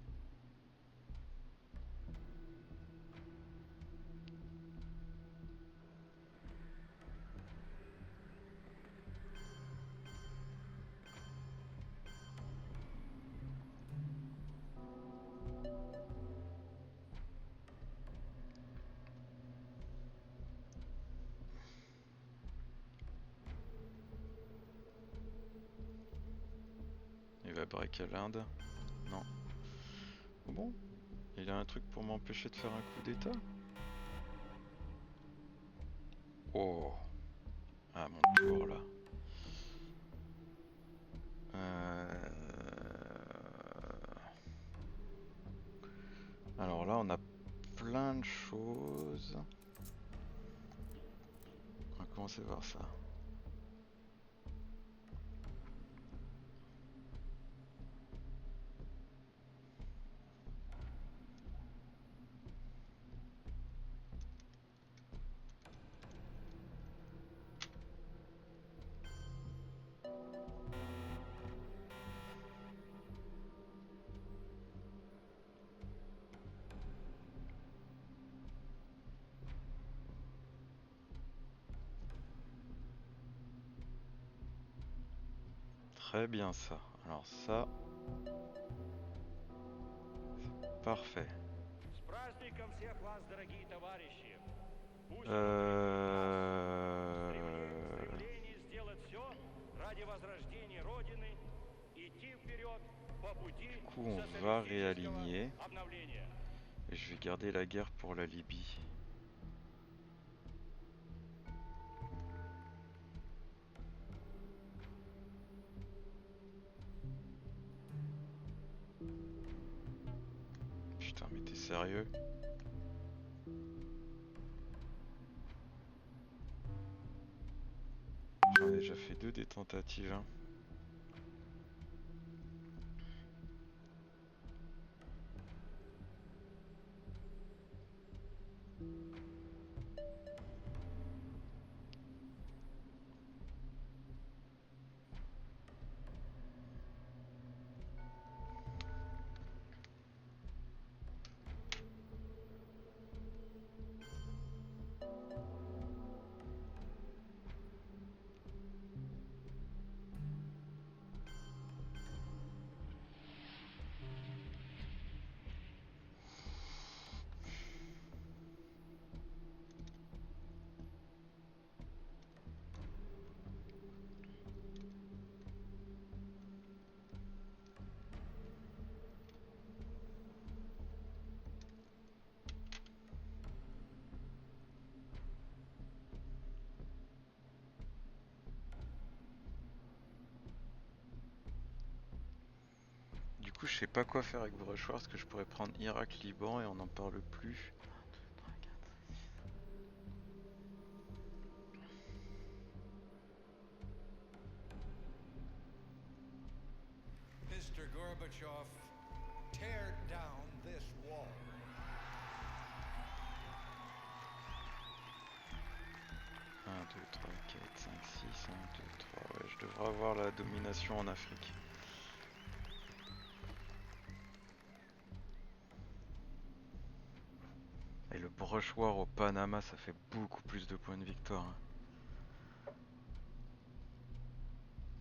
Il va break à l'Inde. Non. Bon, il a un truc pour m'empêcher de faire un coup d'état. Oh. Ah, mon tour là. Alors là, on a plein de choses. On va commencer par ça. Très bien ça. Alors ça, parfait. С праздником всех вас, дорогие товарищи! Пусть стремлении сделать все ради возрождения Родины, идти вперед по пути Du coup, on va réaligner. обновления. Et je vais garder la guerre pour la Libye. Putain, mais t'es sérieux? J'en ai déjà fait 2 des tentatives. Hein. je sais pas quoi faire avec Brush War, parce que je pourrais prendre Irak, Liban et on n'en parle plus. Mr. Gorbachev, tear down this wall. 1, 2, 3, 4, 5, 6, 1, 2, 3, ouais, je devrais avoir la domination en Afrique. Et le Brush War au Panama, ça fait beaucoup plus de points de victoire, hein.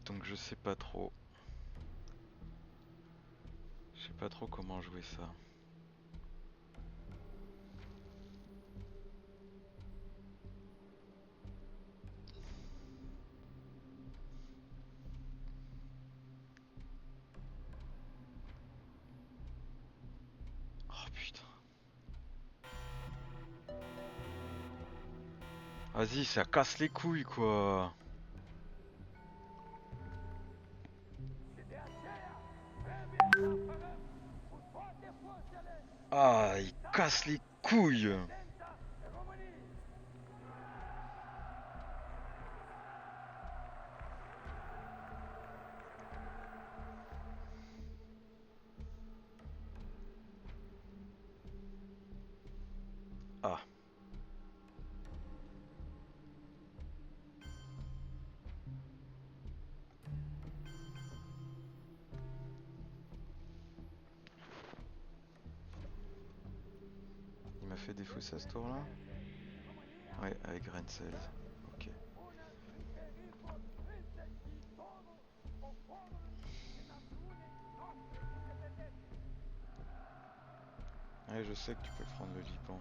Donc je sais pas trop. Je sais pas trop comment jouer ça. Oh putain. Vas-y, ça casse les couilles quoi. Ah, il casse les couilles. Ah. Il m'a fait défausser à ce tour là. Ouais, avec Renzel. Ok. Ouais, je sais que tu peux prendre le Liban.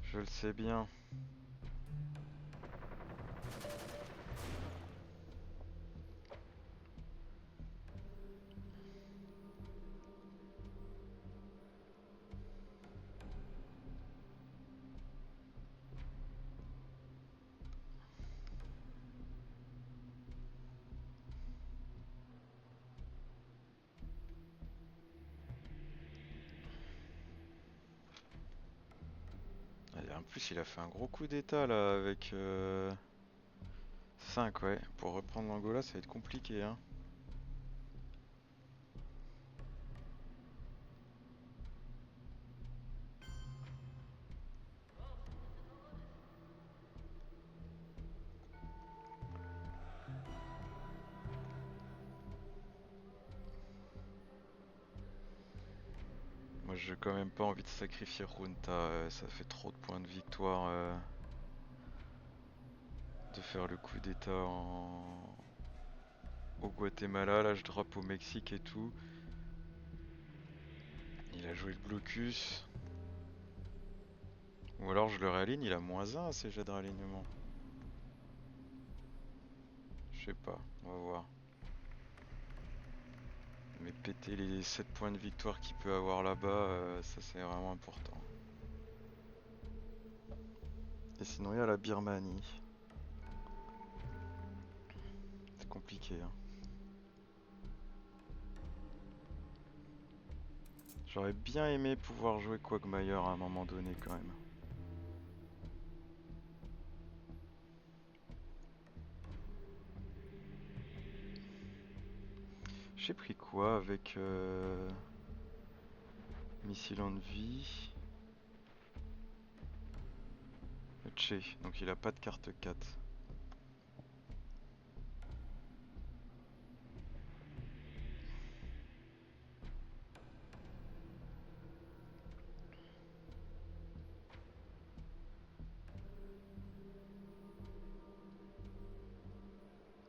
Je le sais bien. En plus, il a fait un gros coup d'état là avec 5, ouais. Pour reprendre l'Angola, ça va être compliqué, hein. Moi, j'ai quand même pas envie de sacrifier Junta, ça fait trop de points de victoire de faire le coup d'état au Guatemala. Là, je drop au Mexique et tout. Il a joué le blocus. Ou alors je le réaligne, il a -1 à ses jets de réalignement. Je sais pas, on va voir. Mais péter les 7 points de victoire qu'il peut avoir là-bas, ça c'est vraiment important. Et sinon il y a la Birmanie. C'est compliqué, hein. J'aurais bien aimé pouvoir jouer Quagmire à un moment donné quand même. J'ai pris quoi avec Missile Envy? Che, donc il a pas de carte 4.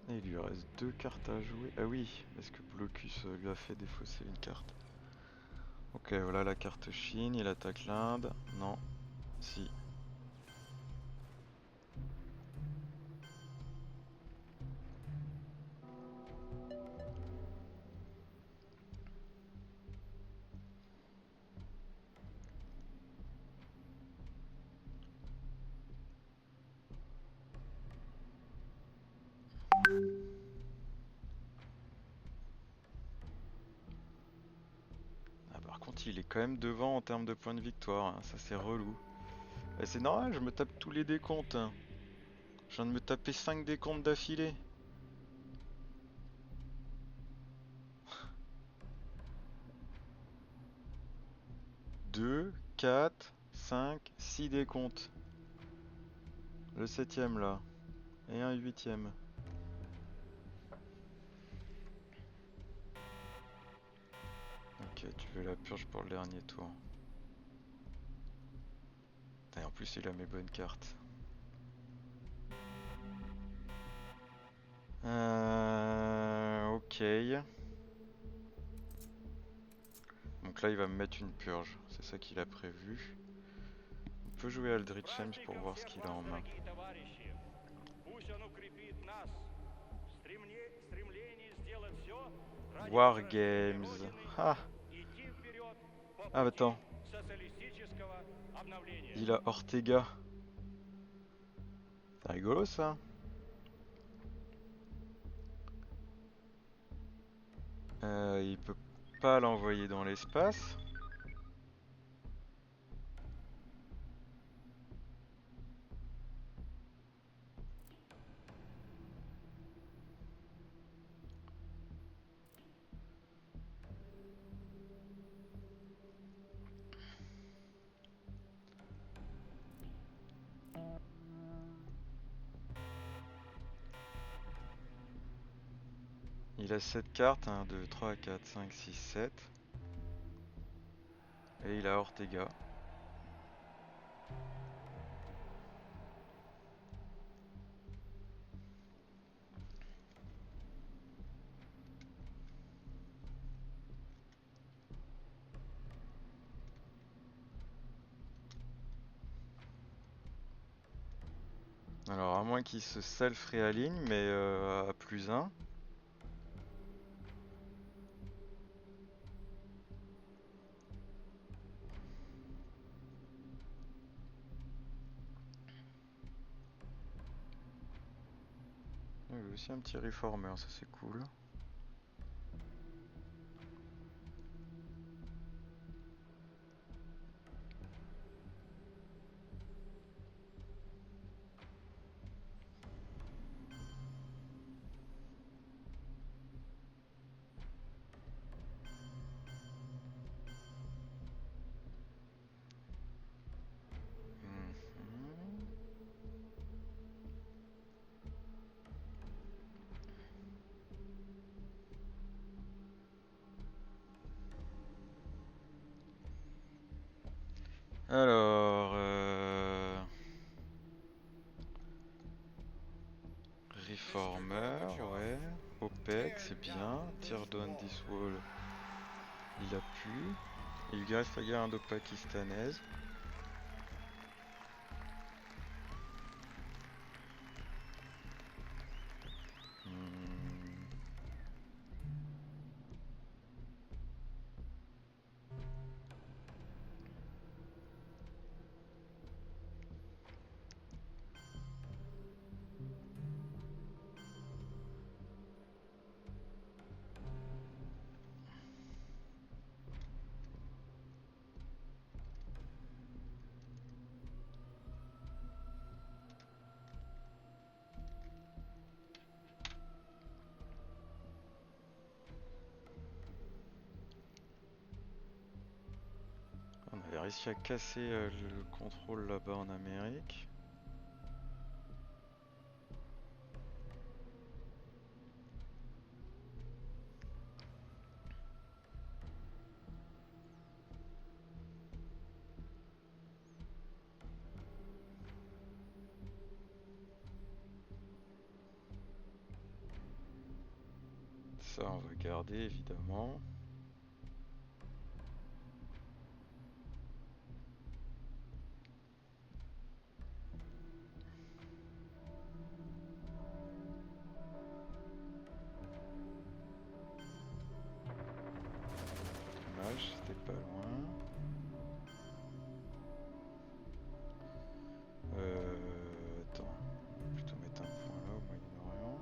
Et il lui reste 2 cartes à jouer. Ah oui, est-ce que Blocus lui a fait défausser une carte? Ok, voilà la carte Chine, il attaque l'Inde. Non, si. contre, il est quand même devant en termes de points de victoire, hein. Ça c'est relou. Et c'est normal, je me tape tous les décomptes, hein. Je viens de me taper 5 décomptes d'affilée. Deux, 4, 5, 6 décomptes. Le 7ème là. Et un 8ème. Ok, tu veux la purge pour le dernier tour. Et en plus, il a mes bonnes cartes. Ok. Donc là, il va me mettre une purge. C'est ça qu'il a prévu. On peut jouer Aldrich James pour voir ce qu'il a en main. Wargames. Ah. Ah, attends. Il a Ortega. C'est rigolo ça. Il peut pas l'envoyer dans l'espace. Il a 7 cartes, 1, 2, 3, 4, 5, 6, 7. Et il a Ortega. Alors à moins qu'il se self-réaligne, mais à +1. Il y a aussi un petit reformer, ça c'est cool. Mhm. Alors, Reformer, ouais. OPEC, c'est bien. Tear down this wall, il a pu. Il lui reste la guerre indo-pakistanaise. Hmm. On avait réussi à casser le contrôle là-bas en Amérique. Ça, on va garder évidemment. Dommage, c'était pas loin. Attends, on va plutôt mettre un point là au Moyen-Orient.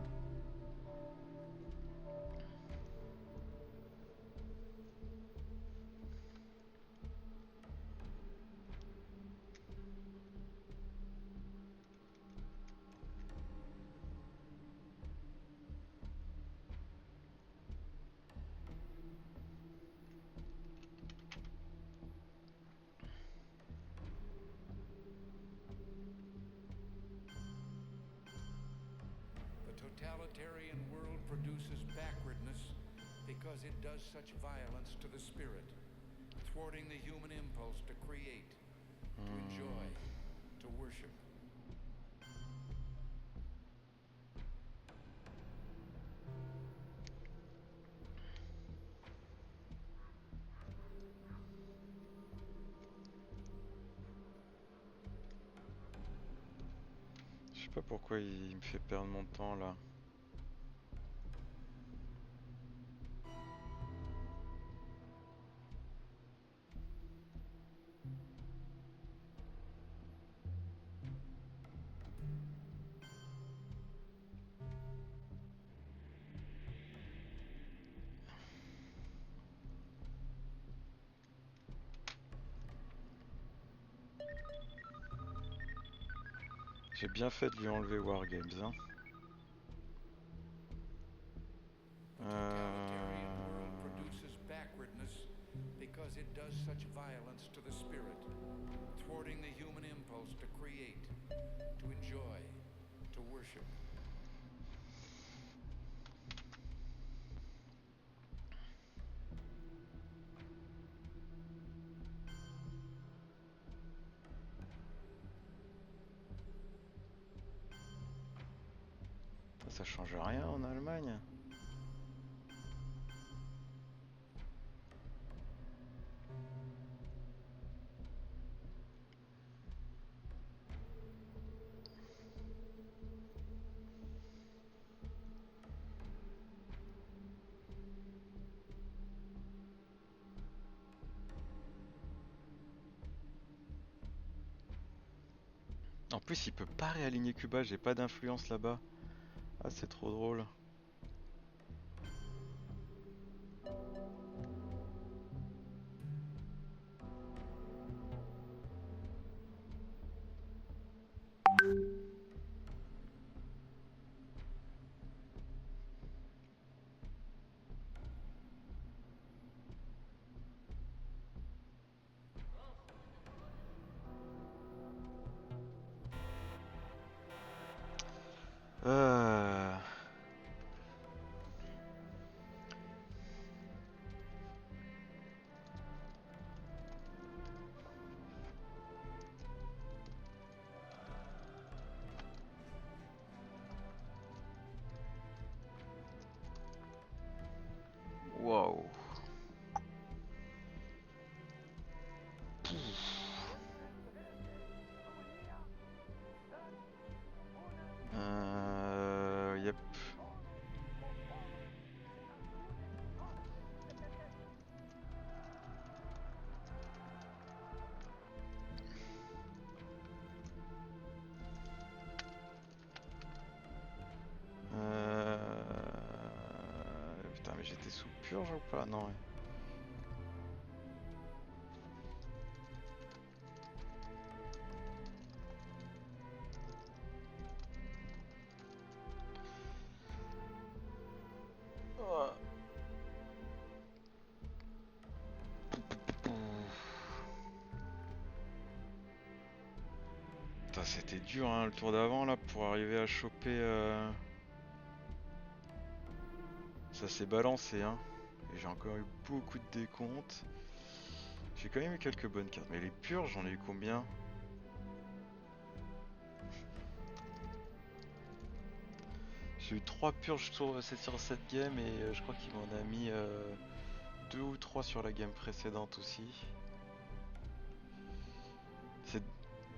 totalitarian world produces backwardness because it does such violence to the spirit, thwarting the human impulse to create, to enjoy, to worship. Je sais pas pourquoi il me fait perdre mon temps là. J'ai bien fait de lui enlever Wargames, hein. The totalitarian world produces backwardness because it does such violence to the spirit, thwarting the human impulse to create, to enjoy, to worship. Ça change rien en Allemagne. En plus, il peut pas réaligner Cuba, j'ai pas d'influence là-bas. Ah, c'est trop drôle. Euh... Waouh. Yep. Putain, mais j'étais sous purge ou pas? Non. Ouais. Oh. Putain, c'était dur hein, le tour d'avant là pour arriver à choper. Ça s'est balancé hein. Et j'ai encore eu beaucoup de décomptes. J'ai quand même eu quelques bonnes cartes. Mais les purges, j'en ai eu combien? J'ai eu 3 purges sur cette game et je crois qu'il m'en a mis 2 ou 3 sur la game précédente aussi. C'est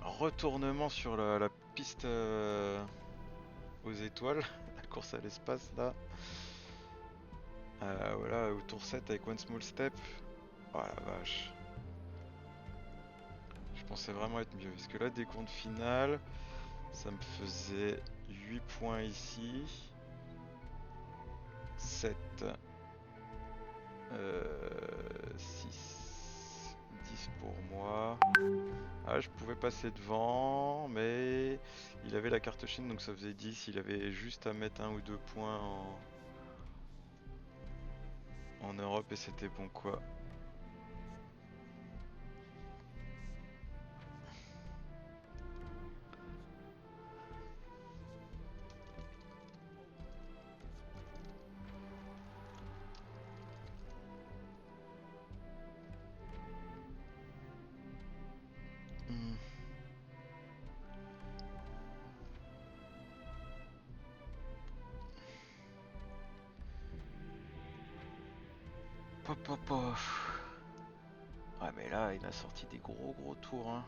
retournement sur la piste aux étoiles, la course à l'espace là. Voilà, au tour 7 avec One Small Step. Oh la vache. Je pensais vraiment être mieux. Parce que là, décompte final, ça me faisait 8 points ici. 7. 6. 10 pour moi. Ah, je pouvais passer devant, mais il avait la carte Chine, donc ça faisait 10. Il avait juste à mettre 1 ou 2 points en Europe et c'était bon quoi. hop, hop, hop. Ouais, mais là, il a sorti des gros tours, hein.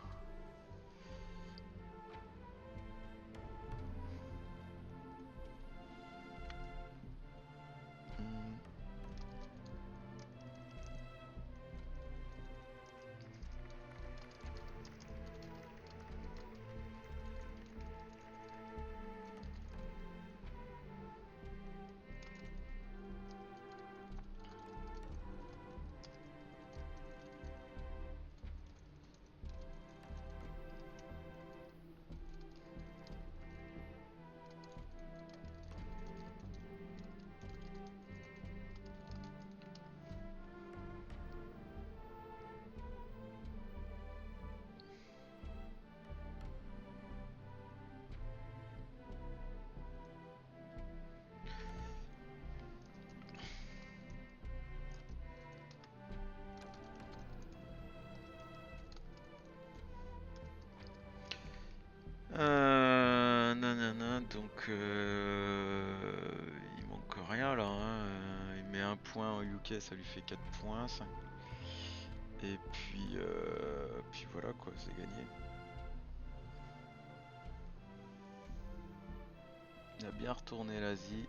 Hmm. Nanana, donc il manque rien là, hein. Il met un point au UK, ça lui fait 4 points. Et puis voilà quoi, c'est gagné. Il a bien retourné l'Asie.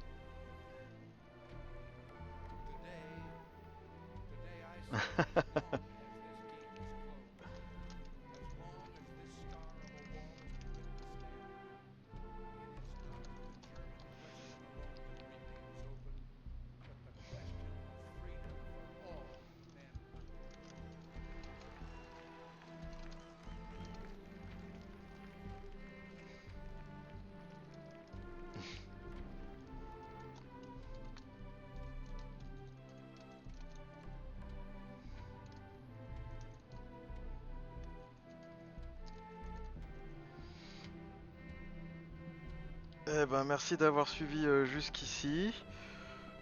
Eh ben merci d'avoir suivi jusqu'ici.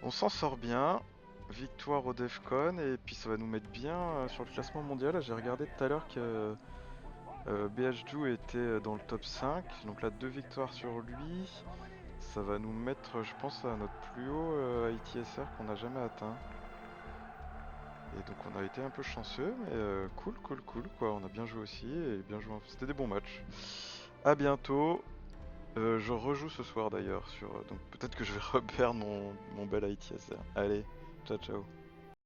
On s'en sort bien. Victoire au Defcon et puis ça va nous mettre bien sur le classement mondial. J'ai regardé tout à l'heure que BHJu était dans le top 5. Donc là 2 victoires sur lui. Ça va nous mettre je pense à notre plus haut ITSR qu'on n'a jamais atteint. Et donc on a été un peu chanceux mais cool quoi. On a bien joué aussi et bien joué. C'était des bons matchs. À bientôt. Je rejoue ce soir d'ailleurs sur. Donc peut-être que je vais reperdre mon bel ITSR. Allez, ciao ciao.